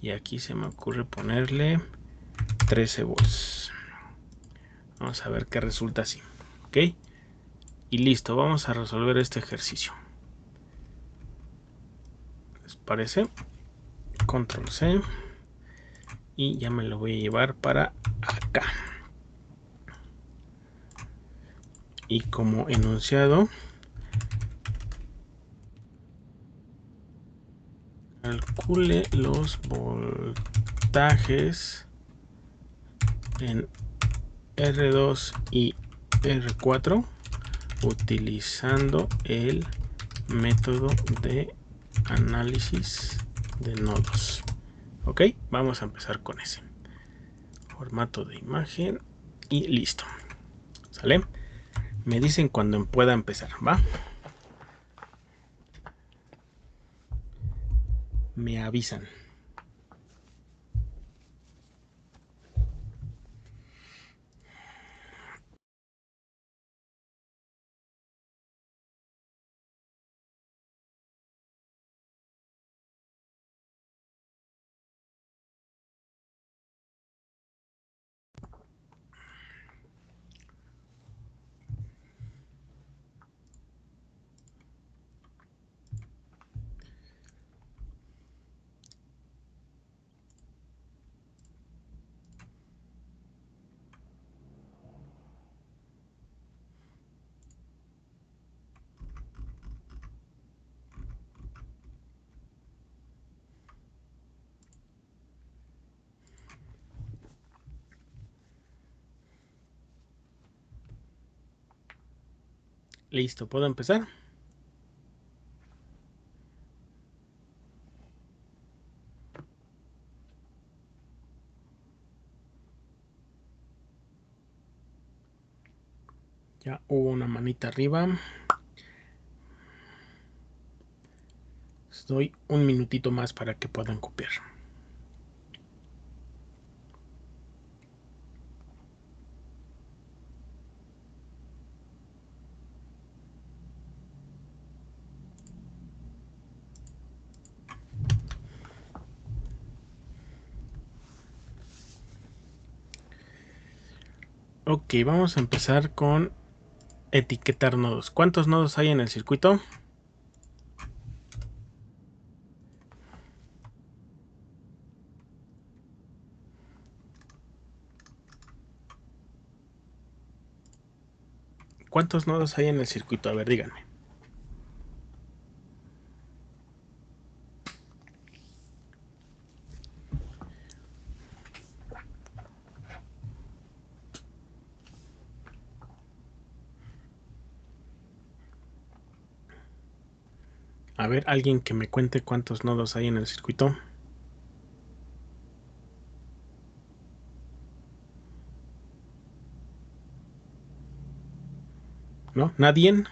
Y aquí se me ocurre ponerle 13 volts. Vamos a ver qué resulta así. Ok. Y listo, vamos a resolver este ejercicio. ¿Les parece? Control C. Y ya me lo voy a llevar para acá. Y como enunciado, calcule los voltajes en R2 y R4 utilizando el método de análisis de nodos. Ok, vamos a empezar con ese formato de imagen y listo. ¿Sale? Me dicen cuando pueda empezar, ¿va? Me avisan. Listo, ¿puedo empezar? Ya hubo una manita arriba. Les doy un minutito más para que puedan copiar. Ok, vamos a empezar con etiquetar nodos. ¿Cuántos nodos hay en el circuito? ¿Cuántos nodos hay en el circuito? A ver, díganme. A ver, alguien que me cuente cuántos nodos hay en el circuito. ¿No? ¿Nadie?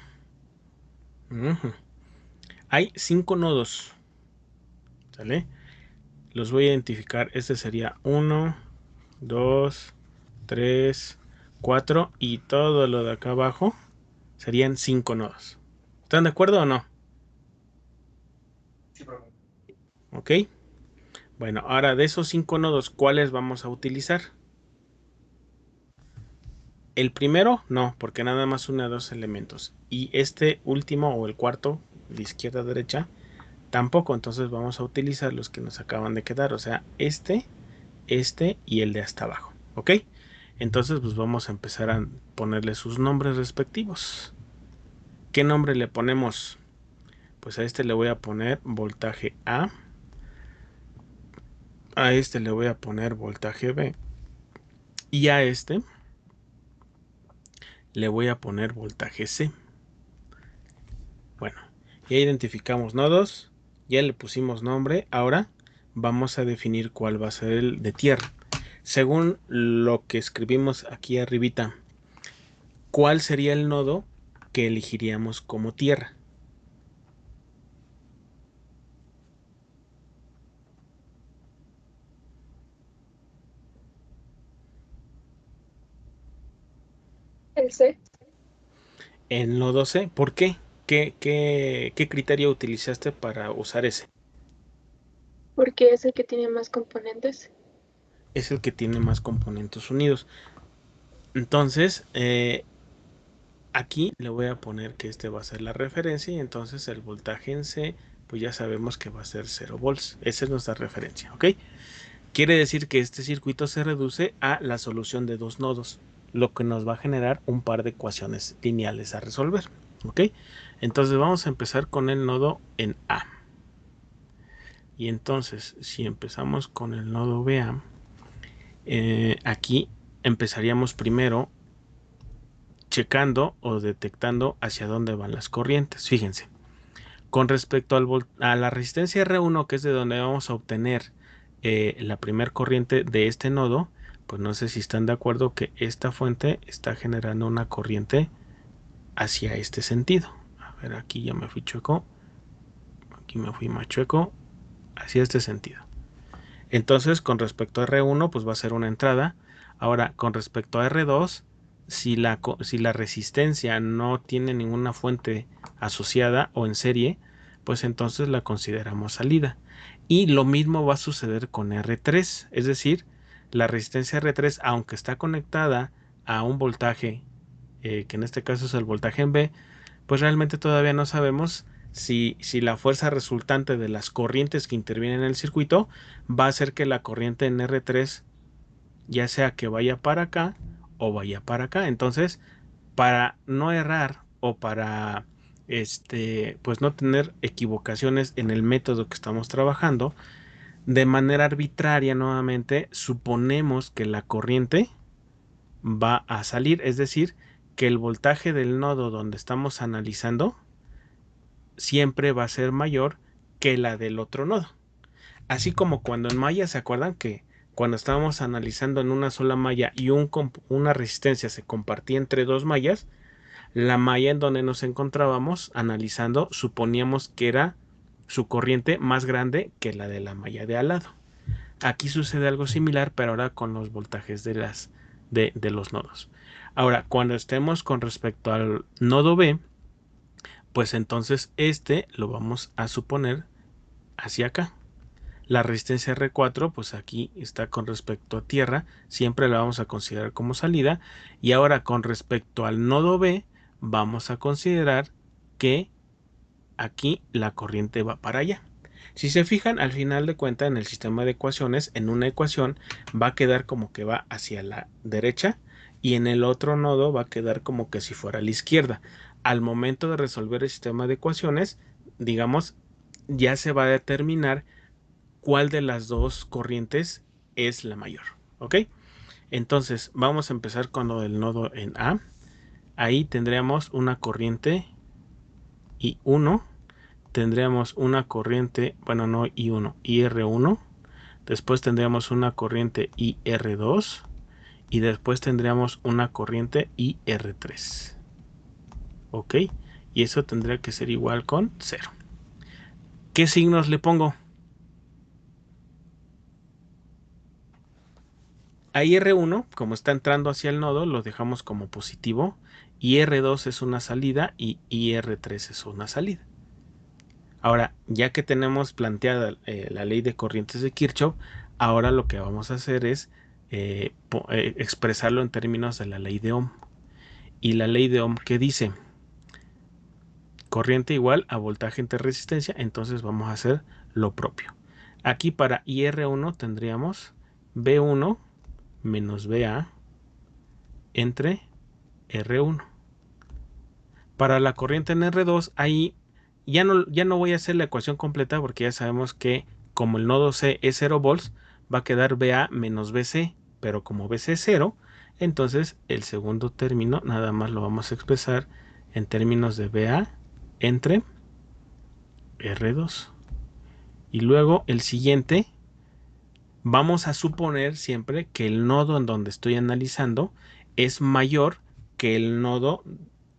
Hay 5 nodos. ¿Sale? Los voy a identificar. Este sería 1, 2, 3, 4 y todo lo de acá abajo serían 5 nodos. ¿Están de acuerdo o no? Sí, profe. Ok. Bueno, ahora de esos 5 nodos, ¿cuáles vamos a utilizar? El primero, no, porque nada más une 2 elementos. Y este último o el cuarto, de izquierda a derecha, tampoco. Entonces vamos a utilizar los que nos acaban de quedar. O sea, este y el de hasta abajo. ¿Ok? Entonces, pues vamos a empezar a ponerle sus nombres respectivos. ¿Qué nombre le ponemos? Pues a este le voy a poner voltaje A. A este le voy a poner voltaje B. Y a este le voy a poner voltaje C. Bueno, ya identificamos nodos, ya le pusimos nombre. Ahora vamos a definir cuál va a ser el de tierra. según lo que escribimos aquí arribita, ¿cuál sería el nodo que elegiríamos como tierra? El C, El nodo C. ¿Por qué? ¿Qué criterio utilizaste para usar ese? porque es el que tiene más componentes. Es el que tiene más componentes unidos. Entonces, aquí le voy a poner que este va a ser la referencia y entonces el voltaje en C, pues ya sabemos que va a ser 0 volts. Esa es nuestra referencia, ¿ok? Quiere decir que este circuito se reduce a la solución de dos nodos, lo que nos va a generar un par de ecuaciones lineales a resolver, ¿ok? Entonces vamos a empezar con el nodo en A. Y entonces, si empezamos con el nodo BA, aquí empezaríamos primero checando o detectando hacia dónde van las corrientes. Fíjense, con respecto a la resistencia R1, que es de donde vamos a obtener la primera corriente de este nodo, pues no sé si están de acuerdo que esta fuente está generando una corriente hacia este sentido. A ver, aquí ya me fui chueco, aquí me fui más chueco, hacia este sentido. Entonces, con respecto a R1, pues va a ser una entrada. Ahora, con respecto a R2, si la resistencia no tiene ninguna fuente asociada o en serie, pues entonces la consideramos salida. Y lo mismo va a suceder con R3, es decir, la resistencia R3, aunque está conectada a un voltaje, que en este caso es el voltaje en B, pues realmente todavía no sabemos si la fuerza resultante de las corrientes que intervienen en el circuito va a hacer que la corriente en R3 ya sea que vaya para acá o vaya para acá. Entonces, para no errar o para pues no tener equivocaciones en el método que estamos trabajando, de manera arbitraria nuevamente suponemos que la corriente va a salir, es decir, que el voltaje del nodo donde estamos analizando siempre va a ser mayor que la del otro nodo. Así como cuando en malla, ¿se acuerdan que cuando estábamos analizando en una sola malla y una resistencia se compartía entre dos mallas, la malla en donde nos encontrábamos analizando suponíamos que era su corriente más grande que la de la malla de al lado? Aquí sucede algo similar, pero ahora con los voltajes de los nodos. Ahora, cuando estemos con respecto al nodo B, pues entonces este lo vamos a suponer hacia acá. La resistencia R4, pues aquí está con respecto a tierra, siempre la vamos a considerar como salida. Y ahora con respecto al nodo B, vamos a considerar que aquí la corriente va para allá. Si se fijan, al final de cuentas en el sistema de ecuaciones, en una ecuación va a quedar como que va hacia la derecha y en el otro nodo va a quedar como que si fuera a la izquierda. Al momento de resolver el sistema de ecuaciones, digamos, ya se va a determinar cuál de las dos corrientes es la mayor, ¿ok? Entonces vamos a empezar con lo del nodo en A. Ahí tendríamos una corriente I1, tendríamos una corriente, bueno, no I1, IR1, después tendríamos una corriente IR2 y después tendríamos una corriente IR3, ¿ok? Y eso tendría que ser igual con 0. ¿Qué signos le pongo? A R1, como está entrando hacia el nodo, lo dejamos como positivo. Y R2 es una salida y IR3 es una salida. Ahora, ya que tenemos planteada la ley de corrientes de Kirchhoff, ahora lo que vamos a hacer es expresarlo en términos de la ley de Ohm. Y la ley de Ohm que dice corriente igual a voltaje entre resistencia, entonces vamos a hacer lo propio. Aquí para IR1 tendríamos B1 menos BA entre R1. Para la corriente en R2, ahí ya no voy a hacer la ecuación completa porque ya sabemos que como el nodo C es 0 volts, va a quedar BA menos BC, pero como BC es 0, entonces el segundo término nada más lo vamos a expresar en términos de BA entre R2. Y luego el siguiente vamos a suponer siempre que el nodo en donde estoy analizando es mayor que el nodo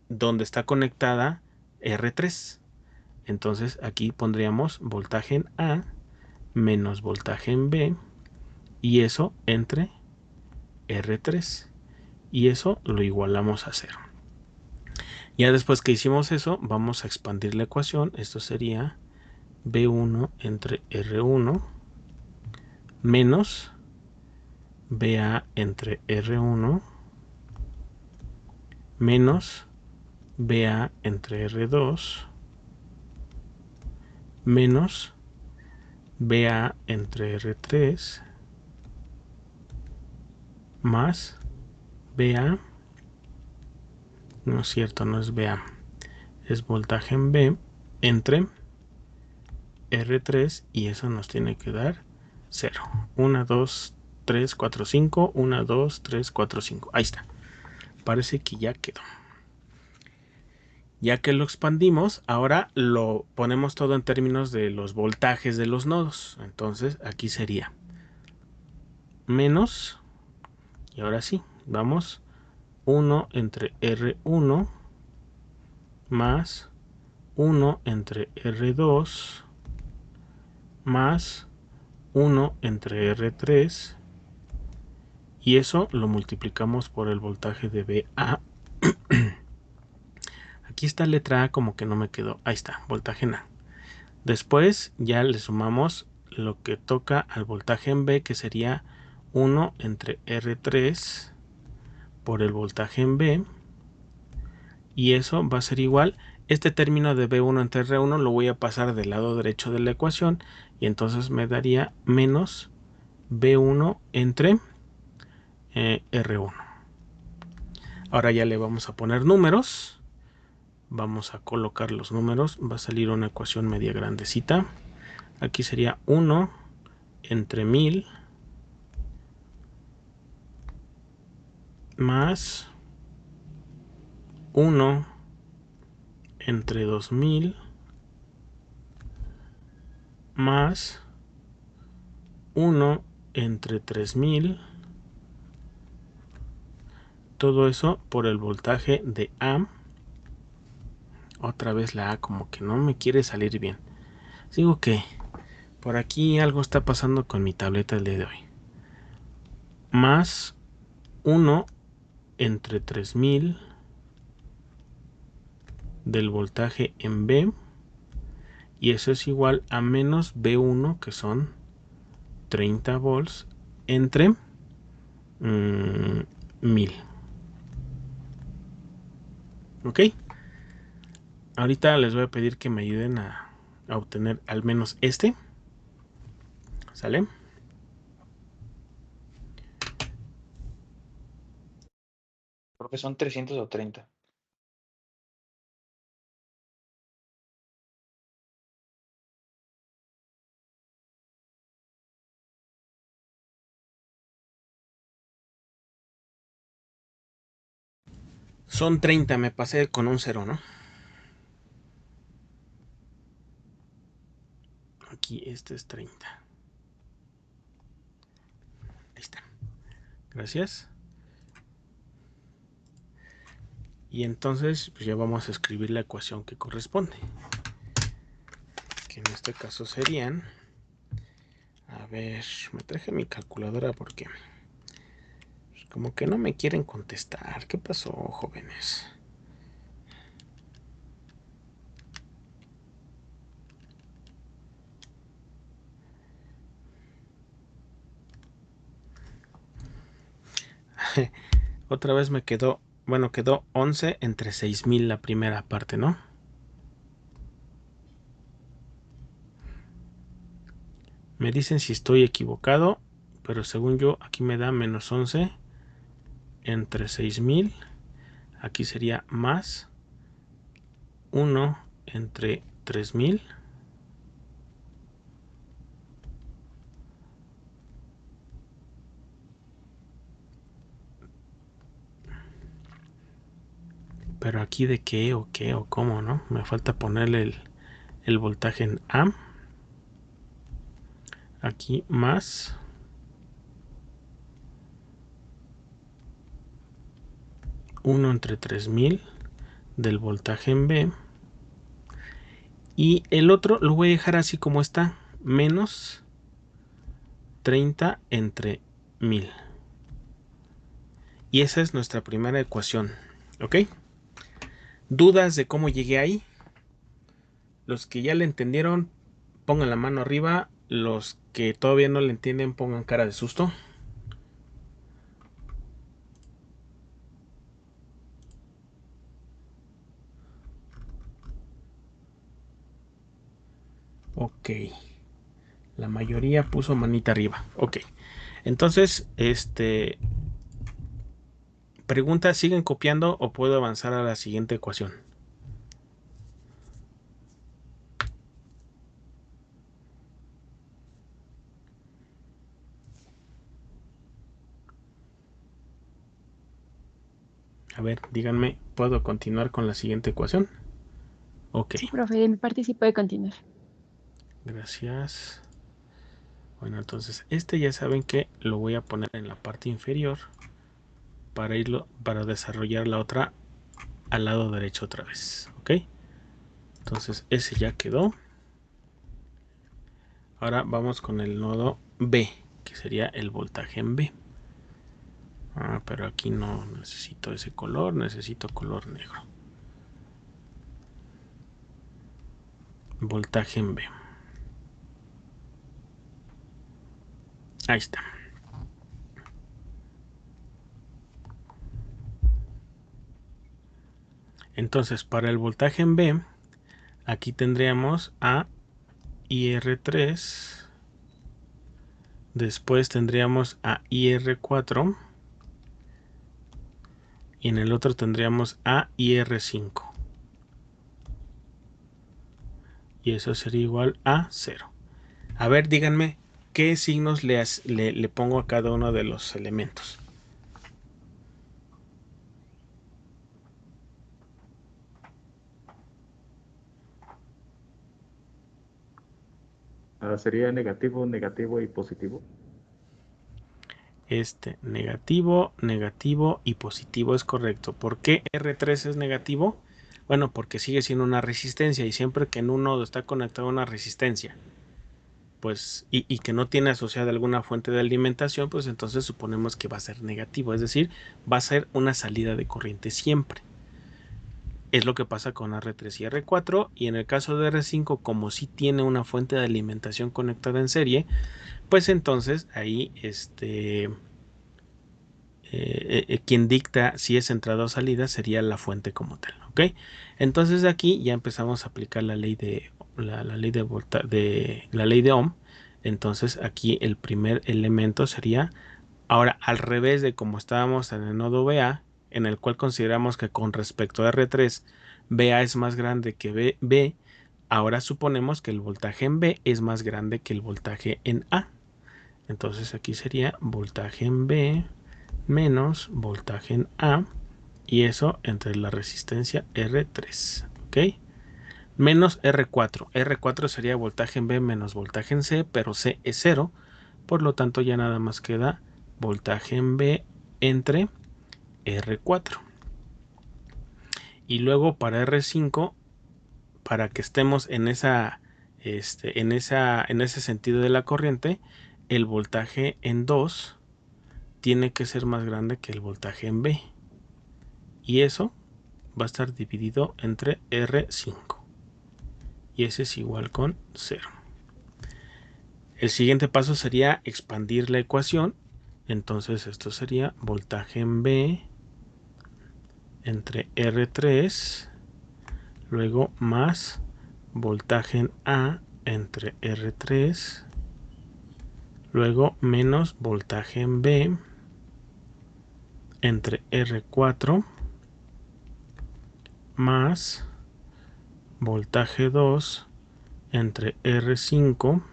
donde está conectada R3. Entonces aquí pondríamos voltaje en A menos voltaje en B y eso entre R3 y eso lo igualamos a 0. Ya después que hicimos eso, vamos a expandir la ecuación. Esto sería B1 entre R1 menos BA entre R1 menos BA entre R2 menos BA entre R3 más BA, no es cierto, no es BA, es voltaje en B entre R3 y eso nos tiene que dar 0. 1, 2, 3, 4, 5, 1, 2, 3, 4, 5. Ahí está. Parece que ya quedó. Ya que lo expandimos, ahora lo ponemos todo en términos de los voltajes de los nodos. Entonces aquí sería menos, y ahora sí, vamos 1 entre R1 más 1 entre R2 más 1 entre R3 y eso lo multiplicamos por el voltaje de BA. Aquí esta letra A como que no me quedó. Ahí está, voltaje en A. Después ya le sumamos lo que toca al voltaje en B, que sería 1 entre R3 por el voltaje en B. Y eso va a ser igual. Este término de B1 entre R1 lo voy a pasar del lado derecho de la ecuación. Y entonces me daría menos B1 entre R1. Ahora ya le vamos a poner números. Vamos a colocar los números. Va a salir una ecuación media grandecita. Aquí sería 1 entre 1000 más 1 entre 2000 más 1 entre 3000. Todo eso por el voltaje de A. Otra vez la A como que no me quiere salir bien. Digo que por aquí algo está pasando con mi tableta el día de hoy. Más 1 entre 3000 del voltaje en B. Y eso es igual a menos B1, que son 30 volts, entre 1000. ¿Ok? Ahorita les voy a pedir que me ayuden a obtener al menos este. ¿Sale? Creo que son 300 o 30. Son 30, me pasé con un 0, ¿no? Aquí este es 30. Ahí está. Gracias. Y entonces pues ya vamos a escribir la ecuación que corresponde. Que en este caso serían... A ver, me traje mi calculadora porque... pues, como que no me quieren contestar. ¿Qué pasó, jóvenes? Otra vez me quedó... Bueno, quedó 11 entre 6000 la primera parte, ¿no? Me dicen si estoy equivocado, pero según yo aquí me da menos 11 entre 6000. Aquí sería más 1 entre 3000. Pero aquí de qué o qué o cómo, ¿no? Me falta ponerle el voltaje en A. Aquí más 1 entre 3000 del voltaje en B. Y el otro lo voy a dejar así como está, menos 30 entre 1000. Y esa es nuestra primera ecuación, ¿ok? ¿Dudas de cómo llegué ahí? Los que ya le entendieron, pongan la mano arriba. Los que todavía no le entienden, pongan cara de susto. Ok. La mayoría puso manita arriba. Ok. Entonces, pregunta, ¿siguen copiando o puedo avanzar a la siguiente ecuación? A ver, díganme, ¿puedo continuar con la siguiente ecuación? Ok. Sí, profe, de mi parte sí puede continuar. Gracias. Bueno, entonces ya saben que lo voy a poner en la parte inferior para desarrollar la otra al lado derecho otra vez, ¿ok? Entonces ese ya quedó. Ahora vamos con el nodo B, que sería el voltaje en B. Pero aquí no necesito ese color, necesito color negro. Voltaje en B. Ahí está. Entonces, para el voltaje en B, aquí tendríamos a IR3. Después tendríamos a IR4. Y en el otro tendríamos a IR5. Y eso sería igual a 0. A ver, díganme, ¿qué signos le pongo a cada uno de los elementos? Sería negativo, negativo y positivo. Negativo, negativo y positivo es correcto. ¿Por qué R3 es negativo? Bueno, porque sigue siendo una resistencia y siempre que en un nodo está conectado a una resistencia, pues, y que no tiene asociada alguna fuente de alimentación, pues entonces suponemos que va a ser negativo, es decir, va a ser una salida de corriente siempre. Es lo que pasa con R3 y R4, y en el caso de R5, como sí tiene una fuente de alimentación conectada en serie, pues entonces ahí quien dicta si es entrada o salida sería la fuente como tal, ¿ok? Entonces de aquí ya empezamos a aplicar la ley de la ley de Ohm. Entonces aquí el primer elemento sería ahora al revés de como estábamos en el nodo BA, en el cual consideramos que con respecto a R3 BA es más grande que B. Ahora suponemos que el voltaje en B es más grande que el voltaje en A. Entonces aquí sería voltaje en B menos voltaje en A, y eso entre la resistencia R3, ¿ok? Menos R4. R4 sería voltaje en B menos voltaje en C, pero C es 0, por lo tanto ya nada más queda voltaje en B entre R4. Y luego para R5, para que estemos en ese sentido de la corriente, el voltaje en 2 tiene que ser más grande que el voltaje en B. Y eso va a estar dividido entre R5. Y ese es igual con 0. El siguiente paso sería expandir la ecuación. Entonces esto sería voltaje en B entre R3, luego más voltaje en A entre R3, luego menos voltaje en B entre R4, más voltaje 2 entre R5,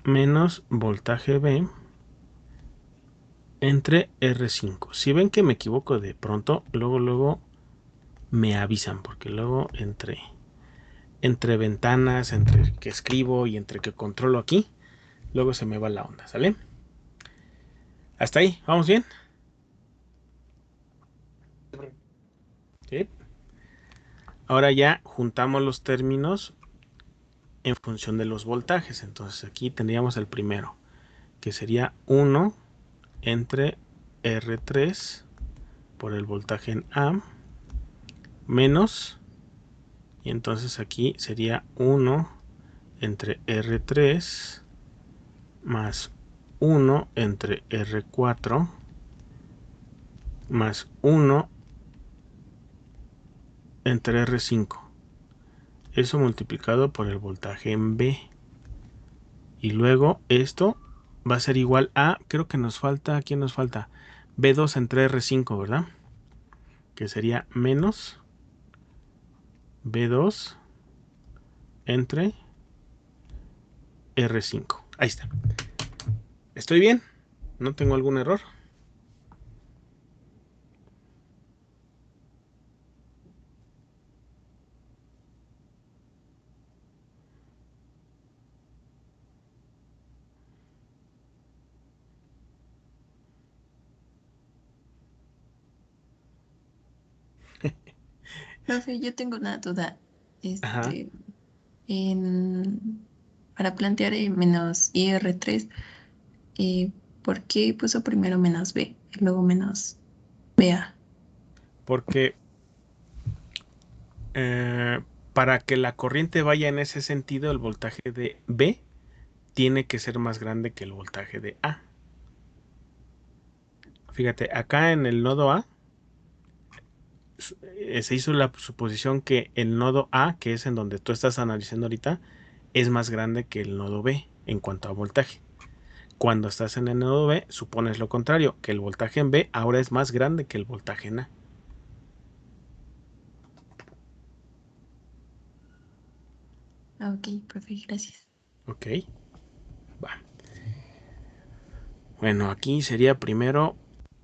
menos voltaje B entre R5. Si ven que me equivoco de pronto, luego me avisan, porque luego entre ventanas, entre que escribo y entre que controlo aquí, luego se me va la onda, ¿sale? ¿Hasta ahí? ¿Vamos bien? Sí. Ahora ya juntamos los términos en función de los voltajes. Entonces aquí tendríamos el primero, que sería 1 entre R3 por el voltaje en A menos, y entonces aquí sería 1 entre R3 más 1 entre R4 más 1 entre R5. Eso multiplicado por el voltaje en B. Y luego esto va a ser igual a, creo que nos falta, ¿quién nos falta? B2 entre R5, ¿verdad? Que sería menos B2 entre R5. Ahí está. ¿Estoy bien? ¿No tengo algún error? Profe, yo tengo una duda. Ajá. Para plantear menos IR3, ¿por qué puso primero menos B y luego menos BA? Porque para que la corriente vaya en ese sentido, el voltaje de B tiene que ser más grande que el voltaje de A. Fíjate, acá en el nodo A se hizo la suposición que el nodo A, que es en donde tú estás analizando ahorita, es más grande que el nodo B en cuanto a voltaje. Cuando estás en el nodo B, supones lo contrario, que el voltaje en B ahora es más grande que el voltaje en A. Ok, profe, gracias. Ok, va. Bueno, aquí sería primero,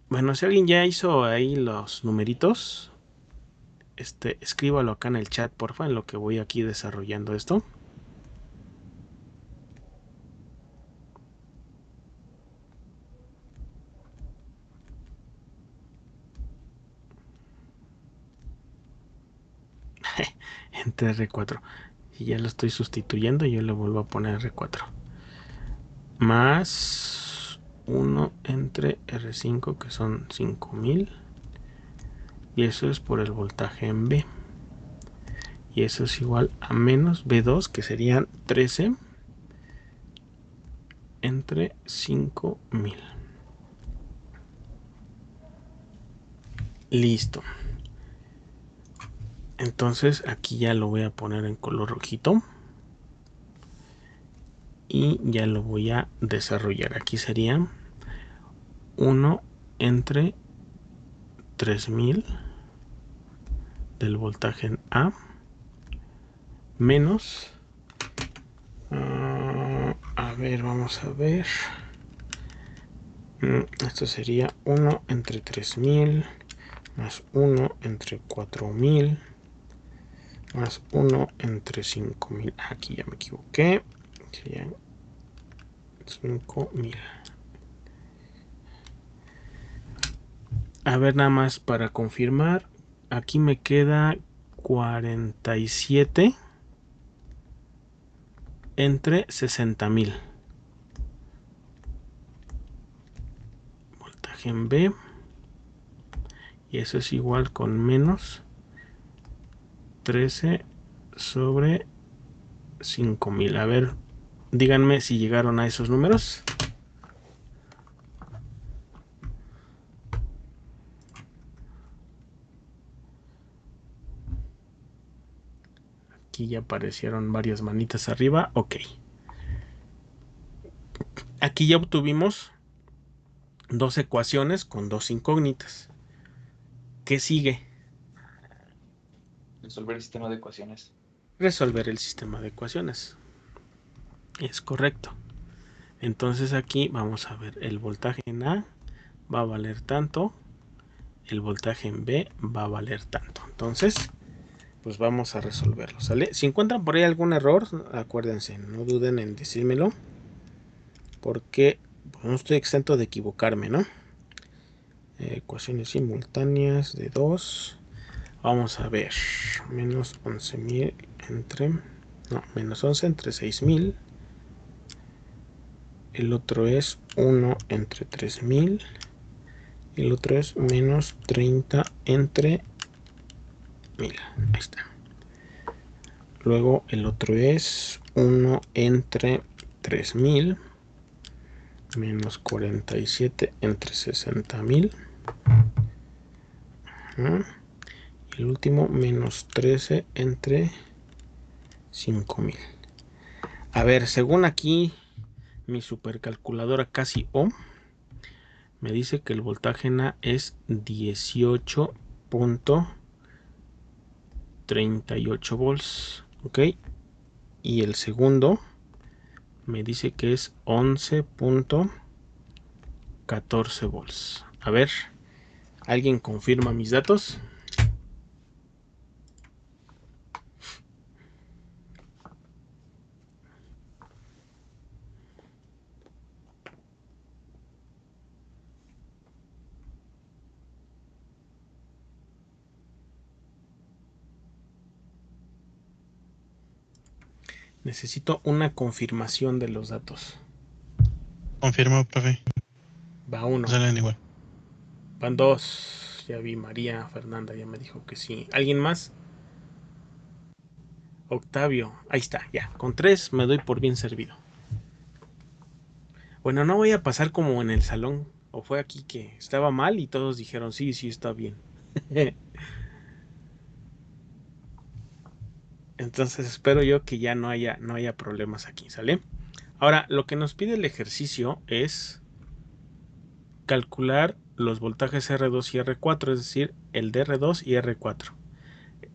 bueno, si alguien ya hizo ahí los numeritos, escríbalo acá en el chat, porfa, en lo que voy aquí desarrollando esto. Entre R4. Y ya lo estoy sustituyendo, yo le vuelvo a poner R4. Más 1 entre R5, que son 5000. Y eso es por el voltaje en B. Y eso es igual a menos B2, que serían 13 entre 5000. Listo. Entonces aquí ya lo voy a poner en color rojito. Y ya lo voy a desarrollar. Aquí sería 1 entre 3000 del voltaje en A menos, a ver, vamos a ver, esto sería 1 entre 3000 más 1 entre 4000 más 1 entre 5000. Aquí ya me equivoqué, serían 5000. A ver, nada más para confirmar, aquí me queda 47 entre 60.000. Voltaje en B. Y eso es igual con menos 13 sobre 5000. A ver, díganme si llegaron a esos números. Aquí ya aparecieron varias manitas arriba. Ok. Aquí ya obtuvimos dos ecuaciones con dos incógnitas. ¿Qué sigue? Resolver el sistema de ecuaciones. Resolver el sistema de ecuaciones. Es correcto. Entonces aquí vamos a ver, el voltaje en A va a valer tanto, el voltaje en B va a valer tanto. Entonces, pues vamos a resolverlo, ¿sale? Si encuentran por ahí algún error, acuérdense, no duden en decírmelo, porque Pues no estoy exento de equivocarme, ¿no? Ecuaciones simultáneas de 2. Vamos a ver. Menos 11.000 entre... No, menos 11 entre 6.000. El otro es 1 entre 3.000. El otro es menos 30 entre 1.000. Ahí está. Luego el otro es 1 entre 3.000. Menos 47 entre 60.000. Y el último, menos 13 entre 5.000. A ver, según aquí mi supercalculadora casi ohm me dice que el voltaje en A es 18.38 volts. Ok. Y el segundo me dice que es 11.14 volts. A ver, ¿alguien confirma mis datos? Necesito una confirmación de los datos. Confirmo, profe. Va 1. Salen igual. Van 2. Ya vi, María Fernanda ya me dijo que sí. ¿Alguien más? Octavio. Ahí está, ya. Con 3 me doy por bien servido. Bueno, no voy a pasar como en el salón. O fue aquí que estaba mal y todos dijeron, sí, sí, está bien. Entonces espero yo que ya no haya problemas aquí, ¿sale? Ahora, lo que nos pide el ejercicio es calcular los voltajes R2 y R4, es decir, el de R2 y R4.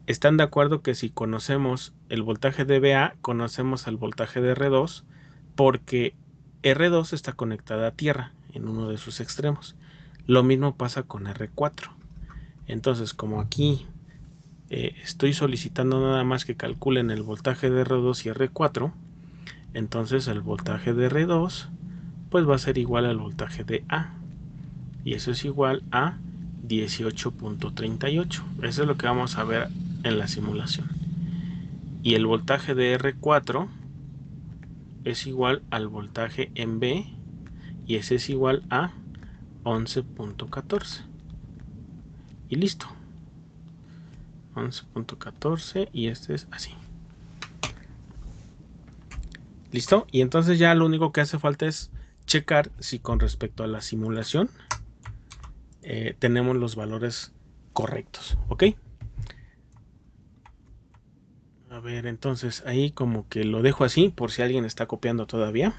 ¿Están de acuerdo que si conocemos el voltaje de VA, conocemos el voltaje de R2? Porque R2 está conectada a tierra en uno de sus extremos. Lo mismo pasa con R4. Entonces, como aquí estoy solicitando nada más que calculen el voltaje de R2 y R4, entonces el voltaje de R2 pues va a ser igual al voltaje de A. Y eso es igual a 18.38. Eso es lo que vamos a ver en la simulación. Y el voltaje de R4 es igual al voltaje en B, y ese es igual a 11.14. Y listo. 11.14 y este es así. ¿Listo? Y entonces ya lo único que hace falta es checar si con respecto a la simulación tenemos los valores correctos. ¿Ok? A ver, entonces ahí como que lo dejo así por si alguien está copiando todavía.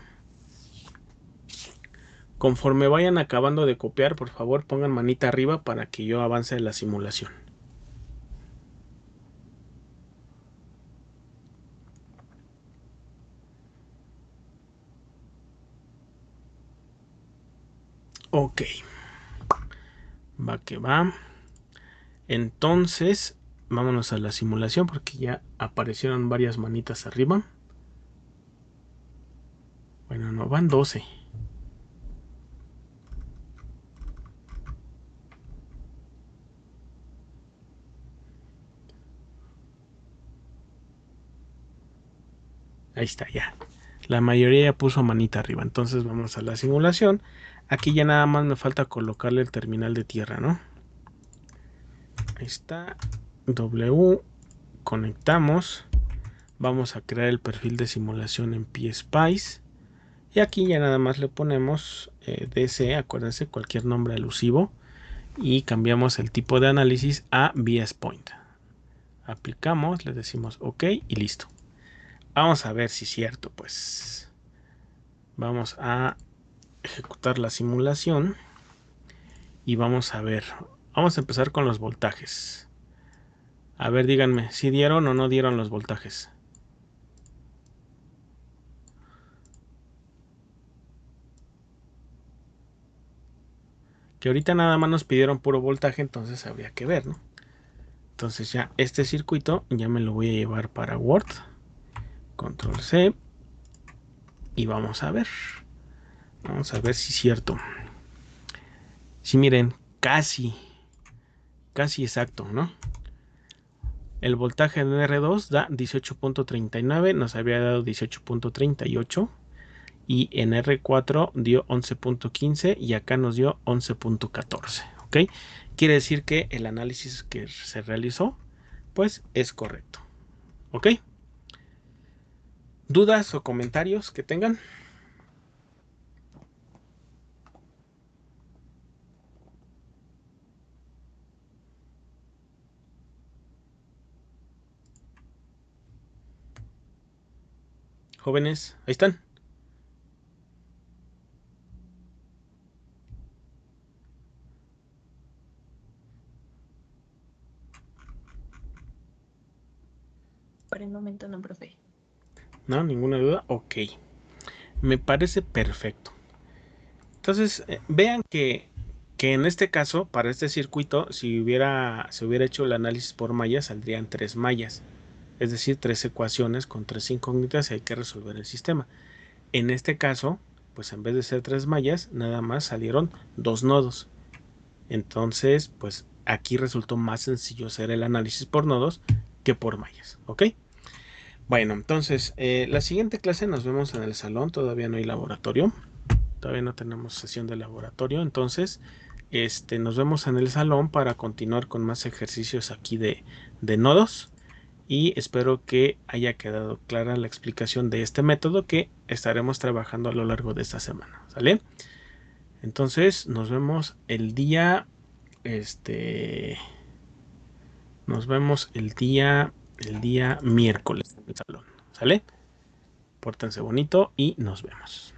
Conforme vayan acabando de copiar, por favor pongan manita arriba para que yo avance en la simulación. Ok. Va que va. Entonces, vámonos a la simulación porque ya aparecieron varias manitas arriba. Bueno, no, van 12. Ahí está, ya. La mayoría ya puso manita arriba. Entonces vamos a la simulación. Aquí ya nada más me falta colocarle el terminal de tierra, ¿no? Ahí está. W. Conectamos. Vamos a crear el perfil de simulación en PSpice. Y aquí ya nada más le ponemos DC, acuérdense, cualquier nombre alusivo. Y cambiamos el tipo de análisis a VSPoint. Aplicamos, le decimos OK y listo. Vamos a ver si es cierto, pues. Vamos a ejecutar la simulación. Y vamos a ver. Vamos a empezar con los voltajes. A ver, díganme, si dieron o no dieron los voltajes. Que ahorita nada más nos pidieron puro voltaje, entonces habría que ver, ¿no? Entonces ya este circuito ya me lo voy a llevar para Word. Control C. Y vamos a ver. Vamos a ver si es cierto. Sí, miren, casi exacto, ¿no? El voltaje en R2 da 18.39, nos había dado 18.38 y en R4 dio 11.15 y acá nos dio 11.14, ¿ok? Quiere decir que el análisis que se realizó, pues es correcto, ¿ok? ¿Dudas o comentarios que tengan? Jóvenes, ahí están. Por el momento no, profe. ¿No? ¿Ninguna duda? Ok. Me parece perfecto. Entonces, vean que en este caso, para este circuito, si se hubiera hecho el análisis por mallas, saldrían 3 mallas. Es decir, 3 ecuaciones con 3 incógnitas y hay que resolver el sistema. En este caso, pues en vez de ser 3 mallas, nada más salieron 2 nodos. Entonces, pues aquí resultó más sencillo hacer el análisis por nodos que por mallas, ¿ok? Bueno, entonces, la siguiente clase nos vemos en el salón, todavía no hay laboratorio. Todavía no tenemos sesión de laboratorio, entonces nos vemos en el salón para continuar con más ejercicios aquí de nodos y espero que haya quedado clara la explicación de este método que estaremos trabajando a lo largo de esta semana, ¿sale? Entonces nos vemos el día miércoles en el salón, ¿sale? Pórtense bonito y nos vemos.